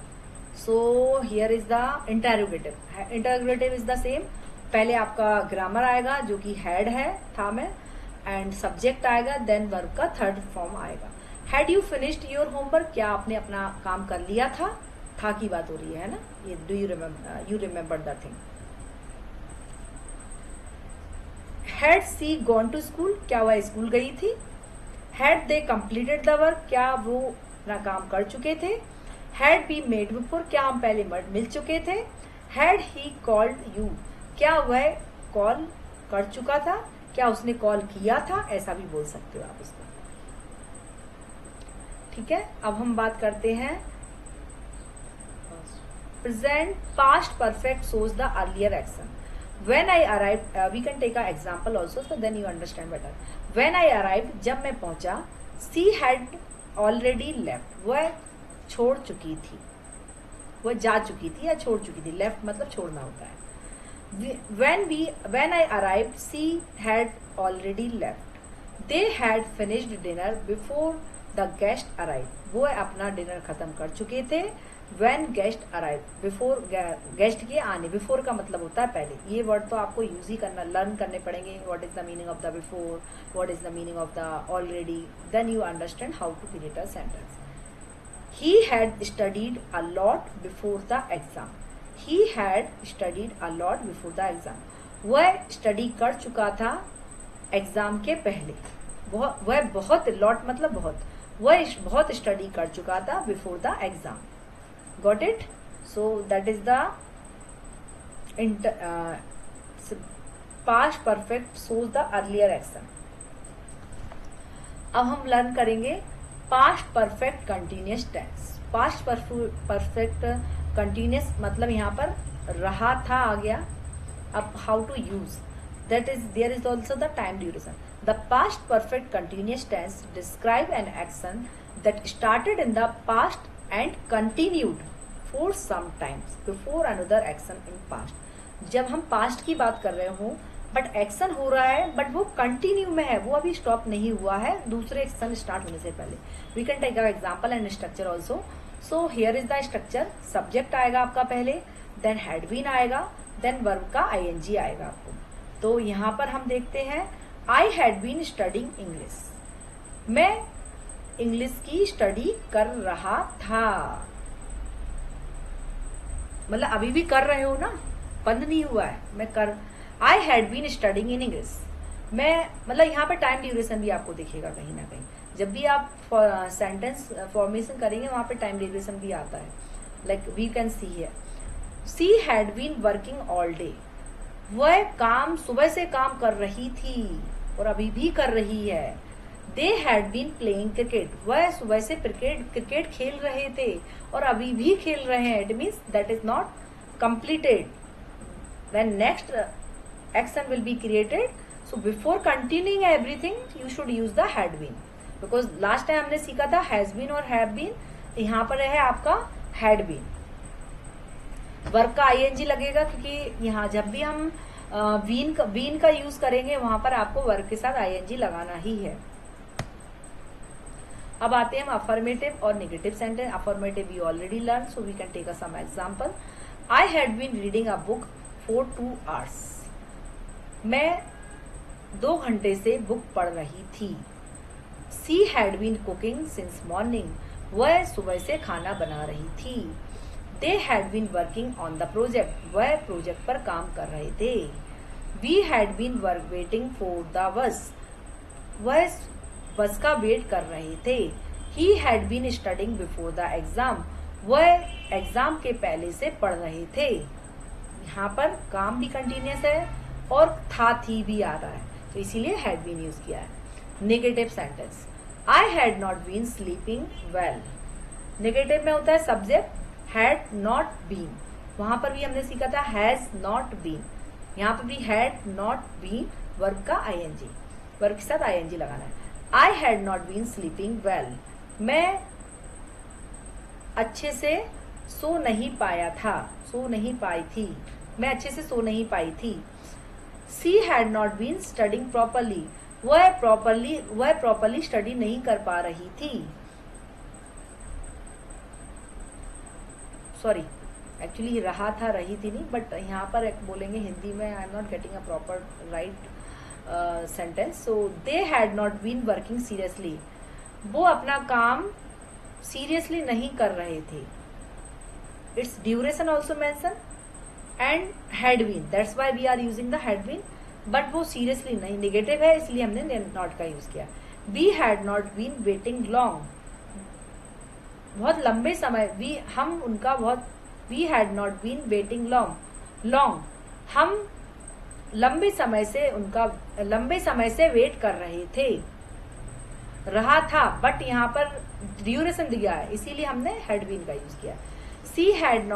So here is the interrogative. Interrogative is the same. पहले आपका grammar आएगा जो कि had है, था में, and subject आएगा, देन वर्ब का थर्ड फॉर्म आएगा. Had you finished your homework, क्या आपने अपना काम कर लिया था की बात हो रही है ना. ये do you remember the thing. Had she gone to school, क्या वह स्कूल गई थी. Had they completed the work, क्या वो अपना काम कर चुके थे. हैड बी मेड बिफोर, क्या हम पहले मिल चुके थे. हैड ही कॉल्ड यू, क्या वह कॉल कर चुका था, क्या उसने कॉल किया था, ऐसा भी बोल सकते हो आप इसको. ठीक है. अब हम बात करते हैं present past perfect shows the earlier action. When I arrived, we can take an example also, so then you understand better. When I arrived, जब मैं पहुंचा, she had already left, वह छोड़ चुकी थी, वह जा चुकी थी या छोड़ चुकी थी. लेफ्ट मतलब छोड़ना होता है. When I arrived, she had already left. They had finished dinner before the guest arrived. वो अपना डिनर खत्म कर चुके थे. When guest arrived, before guest के आने. बिफोर का मतलब होता है पहले. ये वर्ड तो आपको यूज ही करना, लर्न करने पड़ेंगे. What is the meaning of the before, what is the meaning of the already, then you understand how to create a sentence. He had studied a lot before the exam. He had studied a lot before the exam. वह study कर चुका था exam के पहले. वह बहुत, lot मतलब बहुत, वह बहुत स्टडी कर चुका था before the exam. Got it. So that is the past perfect shows the earlier action. अब हम लर्न करेंगे past perfect continuous tense. Past perfect continuous मतलब यहाँ पर रहा था आ गया. अब how to use that is, there is also the time duration. The past perfect continuous tense describe an action that started in the past and continued for some times before another action in past. जब हम past की बात कर रहे हो but action हो रहा है, बट वो कंटिन्यू में है, वो अभी स्टॉप नहीं हुआ है दूसरे एक्शन स्टार्ट होने से पहले. We can take a example and structure also. So here is the structure. Subject आएगा आपका पहले, देन हैड बीन आएगा, देन वर्ब का आईएनजी आएगा आपको. तो यहाँ पर हम देखते हैं I had been studying English. मैं इंग्लिश की स्टडी कर रहा था. मतलब अभी भी कर रहे हो ना, बंद नहीं हुआ है. मैं कर, I had been studying in English. मैं मतलब यहाँ पर टाइम ड्यूरेशन भी आपको दिखेगा कहीं ना कहीं. जब भी आप सेंटेंस फॉर्मेशन करेंगे वहां पे टाइम ड्यूरेशन भी आता है. Like we can see here, she had been working all day. वह काम, सुबह से काम कर रही थी और अभी भी कर रही है. They had been playing cricket. वह सुबह से क्रिकेट खेल रहे थे और अभी भी खेल रहे हैं. It means that is not completed. When next action will be created, so before continuing everything you should use the had been, because last time हमने सीखा था has been और have been. यहाँ पर है आपका had been. वर्ब का ing लगेगा क्योंकि यहाँ जब भी हम बीन का यूज करेंगे वहां पर आपको वर्ब के साथ ing लगाना ही है. अब आते हैं हम अफर्मेटिव और negative sentence. Affirmative we already learn, so we can take a some example. I had been reading a book for 2 hours. मैं 2 घंटे से बुक पढ़ रही थी. She had been cooking since morning. वह सुबह से खाना बना रही थी. They had been working on the project. वह प्रोजेक्ट पर काम कर रहे थे. We had been waiting for the bus. वह बस का वेट कर रहे थे. He had been studying before the exam. वह एग्जाम के पहले से पढ़ रहे थे. यहाँ पर काम भी कंटिन्यूअस है और था थी भी आ रहा है, तो इसीलिए हैड बीन यूज किया है. Negative sentence, I had not been sleeping well. Negative में होता है सब्जेक्ट हैड नॉट बीन. वहां पर भी हमने सीखा था हैज नॉट बीन. यहाँ पर भी हैड नॉट बीन, वर्ब का आईएनजी, वर्ब के साथ आईएनजी लगाना है. I had not been sleeping well. मैं अच्छे से सो नहीं पाया था, सो नहीं पाई थी. मैं अच्छे से सो नहीं पाई थी। She had not been studying properly, वह प्रॉपरली स्टडी नहीं कर पा रही थी। सॉरी, एक्चुअली रहा था, रही थी नहीं, बट यहाँ पर बोलेंगे हिंदी में, I am not getting a proper right sentence. So they had not been working seriously, वो अपना काम सीरियसली नहीं कर रहे थे। It's duration also mention and had been, that's why we are using the had been, but वो seriously नहीं, negative है इसलिए हमने नॉट का यूज किया। We had not been waiting long, बहुत लंबे समय, we had not been waiting long, हम लंबे समय से वेट कर रहे थे। रहा था, बट यहाँ पर ड्यूरेशन दिया है इसीलिए हमने हैड बीन का यूज किया। She had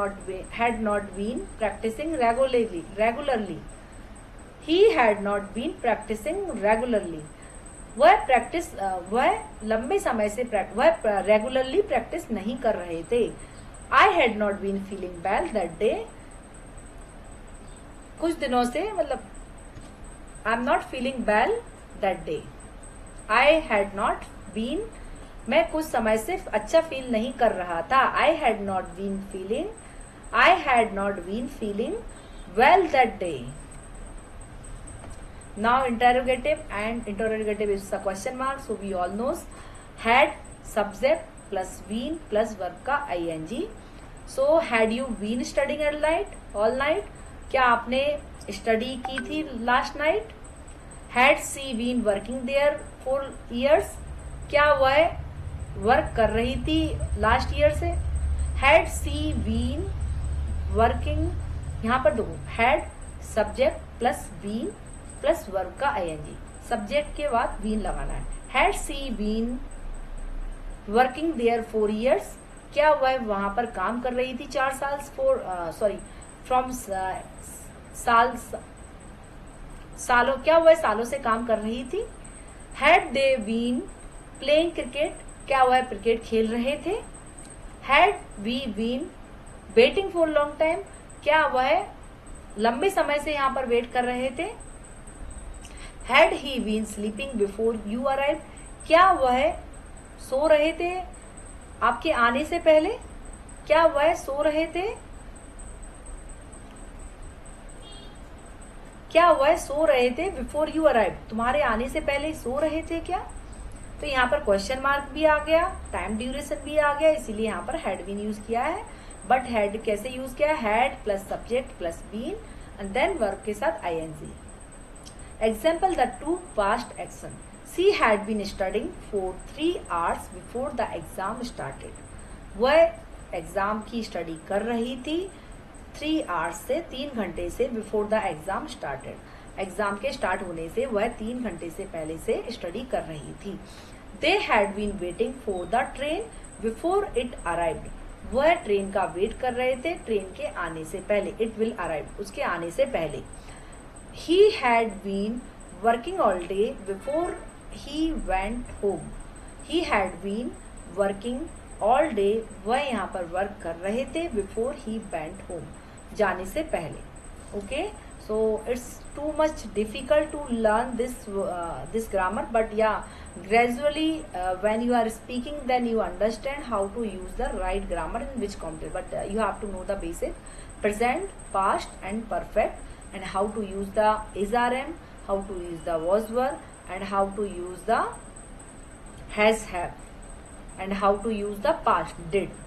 not been practicing regularly, he had not been practicing regularly, वह लंबे समय से वह रेगुलरली प्रैक्टिस नहीं कर रहे थे। I had not been feeling well that day, कुछ दिनों से, मतलब I am not feeling well that day. I had not been, मैं कुछ समय से अच्छा फील नहीं कर रहा था। I had not been feeling well that day. Now interrogative, and interrogative is a question mark, so we all knows had subject plus been plus verb का ing। So had you been studying all night, क्या आपने study की थी last night. Had she been working there for years, क्या वह work कर रही थी लास्ट ईयर से। हैड सी बीन वर्किंग, यहाँ पर देखो had subject plus been plus verb का ing, सब्जेक्ट के बाद बीन लगाना है। Had she been working there for years, क्या वह वहां पर काम कर रही थी 4 साल, फ्रॉम सालों, क्या वह सालों से काम कर रही थी। Had they been playing cricket, क्या वह क्रिकेट खेल रहे थे। Had we been waiting for long time, क्या वह लंबे समय से यहाँ पर वेट कर रहे थे। Had he been sleeping before you arrive, क्या वह सो रहे थे आपके आने से पहले, क्या वह सो रहे थे, क्या वह सो रहे थे बिफोर यू अराइव, तुम्हारे आने से पहले सो रहे थे क्या। तो यहाँ पर क्वेश्चन मार्क भी आ गया, टाइम ड्यूरेशन भी आ गया, इसीलिए यहाँ पर हैड बीन यूज किया है। बट हैड कैसे यूज किया है, had plus subject plus been and then verb के साथ ing। Example, the two past action, she had been studying for 3 hours before the exam started, वह एग्जाम की study कर रही थी 3 hours से, 3 घंटे से, before the exam started, exam के स्टार्ट होने से वह 3 घंटे से पहले से स्टडी कर रही थी। They had been waiting for the train before it arrived, वह ट्रेन का वेट कर रहे थे ट्रेन के आने से पहले, इट विल अराइव, उसके आने से पहले। He had been working all day before he went home, he had been working all day, वह यहाँ पर वर्क कर रहे थे बिफोर ही वेंट होम, जाने से पहले। Okay, so it's too much difficult to learn this grammar, but yeah, gradually when you are speaking, then you understand how to use the right grammar in which context, but you have to know the basic present, past and perfect, and how to use the is rm, how to use the was were, and how to use the has have, and how to use the past did.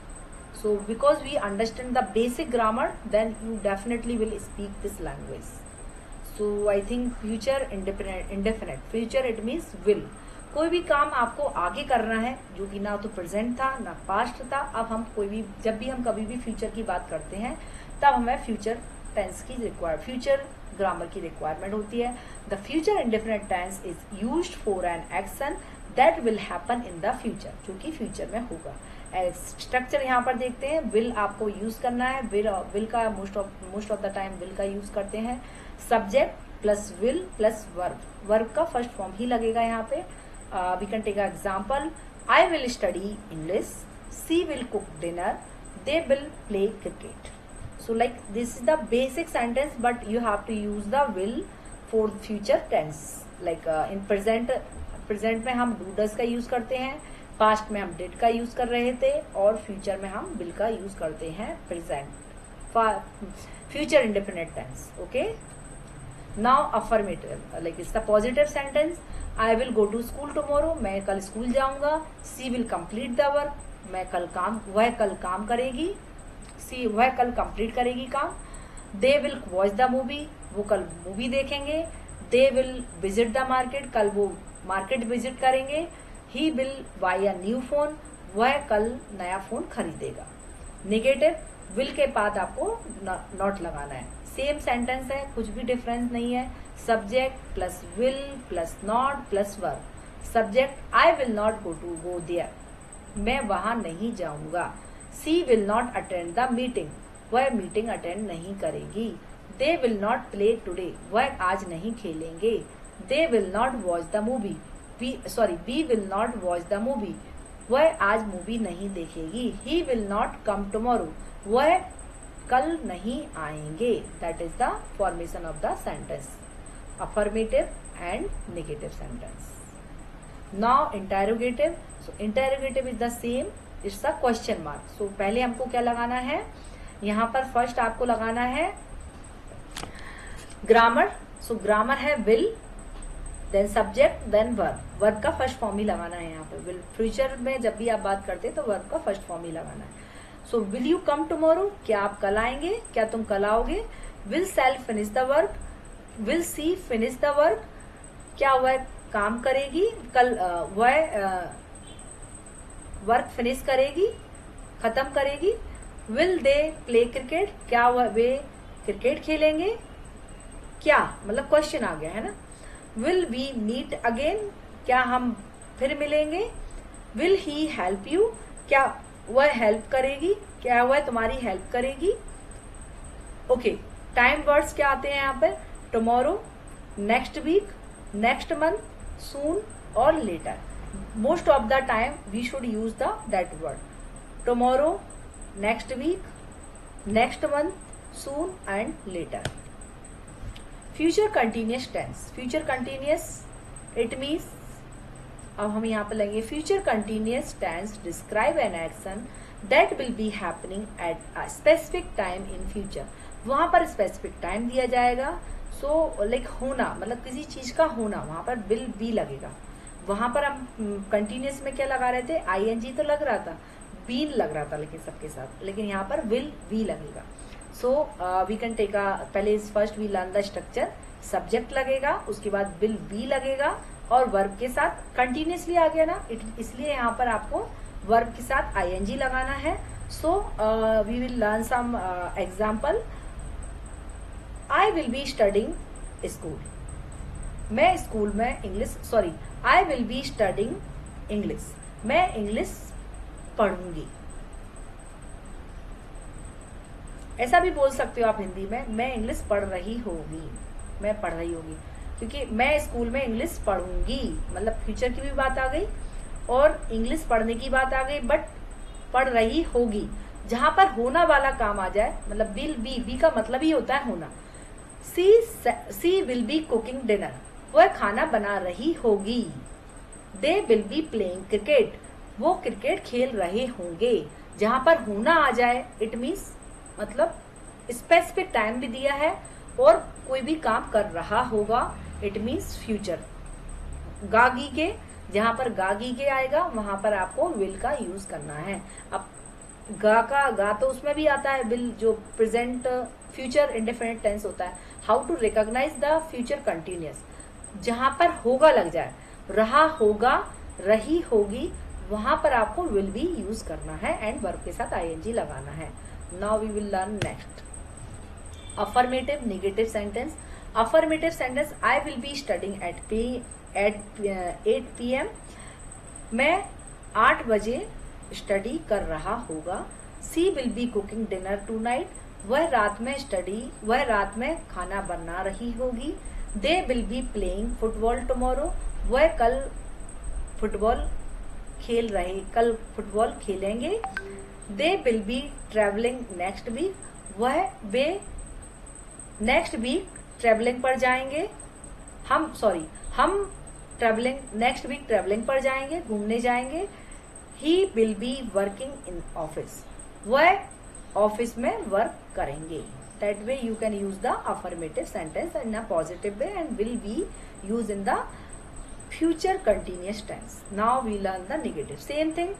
So because we understand the basic grammar, then you definitely will speak this language. So I think future indefinite, future it means will, कोई भी काम आपको आगे करना है जो कि ना तो प्रेजेंट था ना पास्ट था। अब हम कोई भी, जब भी हम कभी भी फ्यूचर की बात करते हैं तब हमें फ्यूचर टेंस की फ्यूचर ग्रामर की रिक्वायरमेंट होती है। The future indefinite tense is used for an action that will happen in the future, जो कि फ्यूचर में होगा। स्ट्रक्चर यहाँ पर देखते हैं, विल आपको यूज करना है, विल का most of the time will का यूज करते हैं। Subject plus will plus verb, verb का फर्स्ट फॉर्म ही लगेगा यहाँ पे। We can take example, I will study English, she will cook dinner, they will play cricket. So like this is the basic sentence, but you have to use the will for future tense. Like in present में हम do does का use करते हैं, past में हम did का use कर रहे थे, और फ्यूचर में हम will का यूज करते हैं present, future indefinite tense. Okay, now affirmative, like it's the positive sentence. I will go to school tomorrow, मैं कल स्कूल जाऊंगा. She will complete the work, वह कल काम करेगी. वह कल कंप्लीट करेगी काम. They will watch the movie, वो कल मूवी देखेंगे. They will visit the market, कल वो मार्केट विजिट करेंगे. He will buy a new phone, वह कल नया फोन खरीदेगा. नेगेटिव, विल के बाद आपको नॉट लगाना है. सेम सेंटेंस है, कुछ भी डिफरेंस नहीं है. Subject plus will plus not plus verb. Subject, I will not go there, मैं वहां नहीं जाऊंगा. She will not attend the meeting, वह मीटिंग अटेंड नहीं करेगी. They will not play today, वह आज नहीं खेलेंगे. They will not watch the movie, we will not watch the movie, वह आज मूवी नहीं देखेगी. He will not come tomorrow, वह कल नहीं आएंगे. That is the formation of the sentence, affirmative and negative sentence. Now interrogative. So interrogative is the same, it's a question mark. So पहले हमको क्या लगाना है, यहाँ पर फर्स्ट आपको लगाना है ग्रामर. सो ग्रामर है will, then subject, then verb. Verb का फर्स्ट फॉर्म ही लगाना है यहाँ पे. विल, फ्यूचर में जब भी आप बात करते हैं तो वर्ब का फर्स्ट फॉर्म ही लगाना है. So will you come tomorrow, क्या आप कल आएंगे, क्या तुम कल आओगे. Will sell finish the work, will see finish the work, क्या वह काम करेगी कल, वह वर्क फिनिश करेगी, खत्म करेगी. विल दे प्ले क्रिकेट, क्या वे क्रिकेट खेलेंगे. क्या मतलब क्वेश्चन आ गया है ना. विल वी मीट अगेन, क्या हम फिर मिलेंगे. विल ही हेल्प यू, क्या वह हेल्प करेगी, क्या वह तुम्हारी हेल्प करेगी. ओके, टाइम वर्ड्स क्या आते हैं यहाँ पे, tomorrow, next week, next month, soon और later. Most of the time we should use that word. Tomorrow, next week, next month, soon and later. Future continuous tense. Future continuous it means, अब हम यहाँ पे लेंगे future continuous tense describe an action that will be happening at a specific time in future. वहां पर specific time दिया जाएगा. So like होना, मतलब किसी चीज का होना, वहां पर विल बी लगेगा. वहां पर हम कंटिन्यूअस में क्या लगा रहे थे, आईएनजी तो लग रहा था, बीन लग रहा था लेकिन सबके साथ, लेकिन यहाँ पर विल बी लगेगा. सो वी कैन टेक पहले first we learn the structure. Subject लगेगा, उसके बाद विल बी लगेगा, और वर्ब के साथ कंटिन्यूसली आ गया ना, इसलिए यहाँ पर आपको वर्ब के साथ आईएनजी लगाना है. So we will learn some example. I will be studying school, मैं स्कूल में English, I will be studying English, मैं इंग्लिश पढ़ूंगी. ऐसा भी बोल सकते हो आप हिंदी में, मैं इंग्लिश पढ़ रही होगी, मैं पढ़ रही होगी, क्योंकि मैं स्कूल में इंग्लिश पढ़ूंगी, मतलब फ्यूचर की भी बात आ गई और इंग्लिश पढ़ने की बात आ गई, बट पढ़ रही होगी. जहां पर होना वाला काम आ जाए, मतलब विल बी का मतलब ही होता है होना. सी विल बी कुकिंग डिनर, वह खाना बना रही होगी. They will be playing cricket, वो क्रिकेट खेल रहे होंगे. जहां पर होना आ जाए, इट मीन्स मतलब स्पेसिफिक टाइम भी दिया है और कोई भी काम कर रहा होगा, इट मीन्स फ्यूचर. गागी के, जहां पर गागी के आएगा वहां पर आपको विल का यूज करना है. अब गा तो उसमें भी आता है विल, जो प्रेजेंट फ्यूचर इंडेफिनिट टेंस होता है. How to recognize the future continuous, जहां पर होगा लग जाए, रहा होगा, रही होगी, वहां पर आपको विल बी यूज करना है एंड वर्ब के साथ आईएनजी लगाना है. Now we will learn next affirmative negative sentence. Affirmative sentence, I will be studying at 8 PM, मैं 8 बजे स्टडी कर रहा होगा. She will be cooking dinner tonight, वह रात में खाना बना रही होगी. They will be playing football tomorrow, वह कल फुटबॉल खेलेंगे. They will be traveling next week, वे नेक्स्ट वीक ट्रेवलिंग पर जाएंगे। हम ट्रेवलिंग नेक्स्ट वीक ट्रेवलिंग पर जाएंगे, घूमने जाएंगे। He will be working in office, वह ऑफिस में वर्क करेंगे। That way you can use the affirmative sentence in a positive way and will be use in the future continuous tense. Now we learn the negative. Same thing,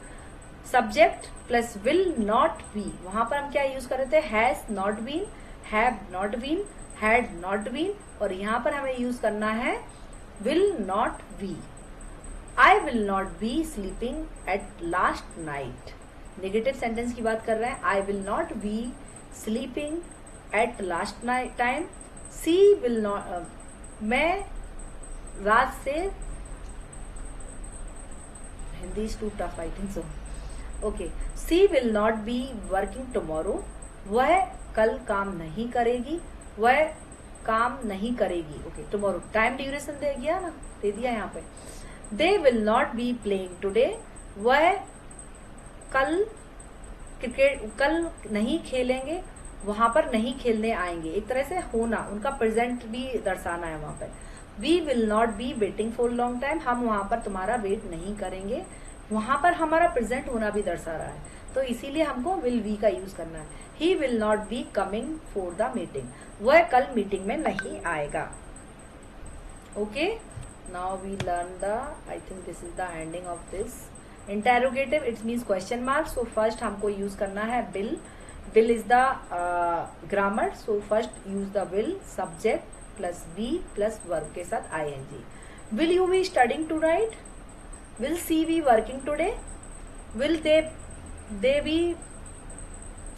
subject plus will not be. वहां पर हम क्या use कर रहे थे? Has not been, have not been, had not been, और यहां पर हमें यूज करना है will not be. I will not be sleeping at last night. Negative sentence की बात कर रहे हैं। I will not be sleeping at last night time. She will not, मैं रात से, Hindi is too tough I think so. Okay, she will not be working tomorrow. वह कल काम नहीं करेगी, वह काम नहीं करेगी। ओके, टुमारो टाइम ड्यूरेशन दे दिया ना, दे दिया यहाँ पे। दे will not be playing today. वह कल नहीं खेलेंगे, वहां पर नहीं खेलने आएंगे। एक तरह से होना, उनका प्रेजेंट भी दर्शाना है वहां पर। We will not be waiting for long time. हम वहां पर तुम्हारा वेट नहीं करेंगे। वहां पर हमारा प्रेजेंट होना भी दर्शा रहा है, तो इसीलिए हमको विल बी का यूज करना है। He will not be coming for the meeting. वह कल मीटिंग में नहीं आएगा। Okay, now we learn the, I think this is the ending of this interrogative. It means question mark. So first हमको use करना है will. Will is the grammar. So first use the will, subject plus be plus verb के साथ ING. Will you be studying tonight? Will she be working today? Will they be,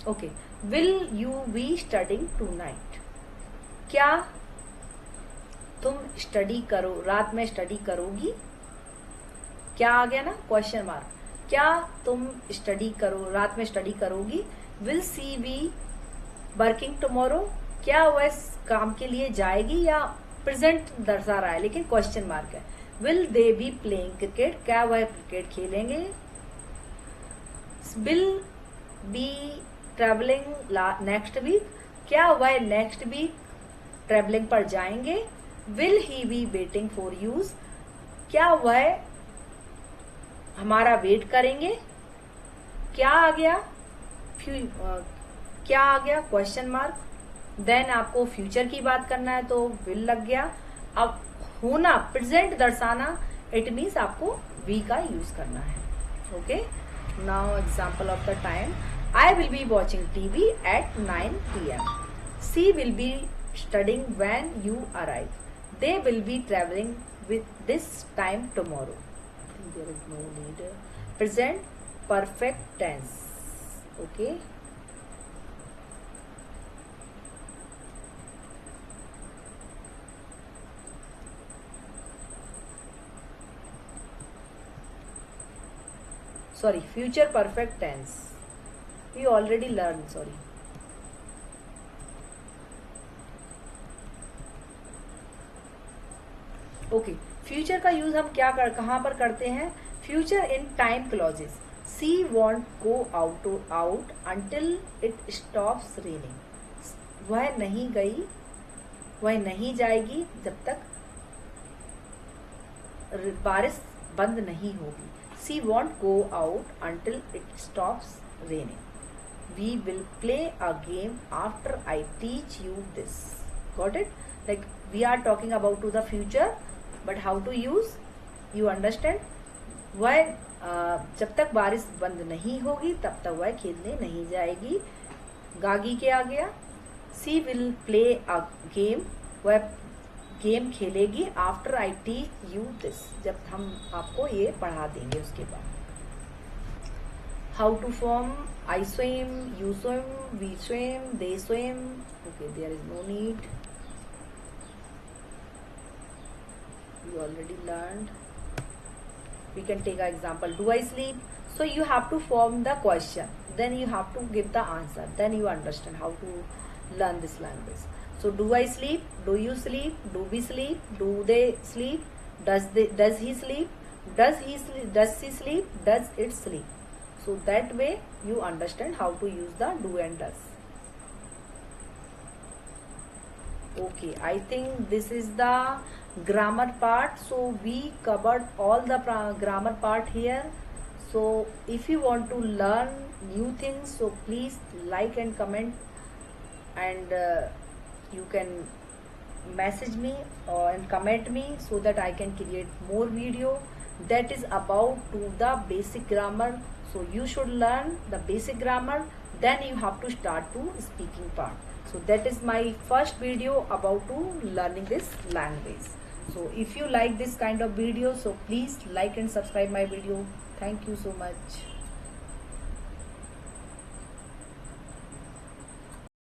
okay, will you be studying tonight? क्या तुम study करो, रात में study करोगी? क्या आ गया ना, क्वेश्चन मार्क। क्या तुम स्टडी करो, रात में स्टडी करोगी? Will she be working tomorrow? क्या वह काम के लिए जाएगी, या प्रेजेंट दर्शा रहा है लेकिन क्वेश्चन मार्क है। Will they be playing cricket? क्या वह क्रिकेट खेलेंगे? Will be travelling next week? क्या वह नेक्स्ट वीक ट्रेवलिंग पर जाएंगे? Will he be waiting for us? क्या वह हमारा वेट करेंगे? क्या आ गया? क्या आ गया? Question mark. देन आपको फ्यूचर की बात करना है तो विल लग गया। अब होना, प्रेजेंट दर्शाना, इट मीन्स आपको वी का यूज करना है। Okay, now example of the time. I will be watching TV at 9 PM. She will be studying when you arrive. They will be traveling with this time tomorrow. I think there is no need. Present perfect tense. Okay. Sorry, future perfect tense. We already learned. Sorry. Okay, future का use हम कहाँ पर करते हैं? Future in time clauses. She won't go out until it stops raining. वह नहीं गई, वह नहीं जाएगी जब तक बारिश बंद नहीं होगी। She won't go out until it stops raining. We will play a game after I teach you this. Got it? Like we are talking about to the future, but how to use, you understand. वह जब तक बारिश बंद नहीं होगी तब तक वह खेलने नहीं जाएगी। गागी के आ गया। She will play a game. वह गेम खेलेगी after I teach you this. जब हम आपको ये पढ़ा देंगे उसके बाद। How to form? I swim, you swim, we swim, they swim. Okay, there is no need. You already learned. We can take an example. Do I sleep? So you have to form the question, then you have to give the answer, then you understand how to learn this language. So do I sleep? Do you sleep? Do we sleep? Do they sleep? Does he sleep? Does he sleep? Does she sleep? Does it sleep? So that way you understand how to use the do and does. Okay, I think this is the grammar part. So we covered all the grammar part here. So if you want to learn new things, so please like and comment, and you can message me and comment me, so that I can create more video that is about to the basic grammar. So you should learn the basic grammar, then you have to start to speaking part. So that is my first video about to learning this language. So if you like this kind of video, so please like and subscribe my video. Thank you so much.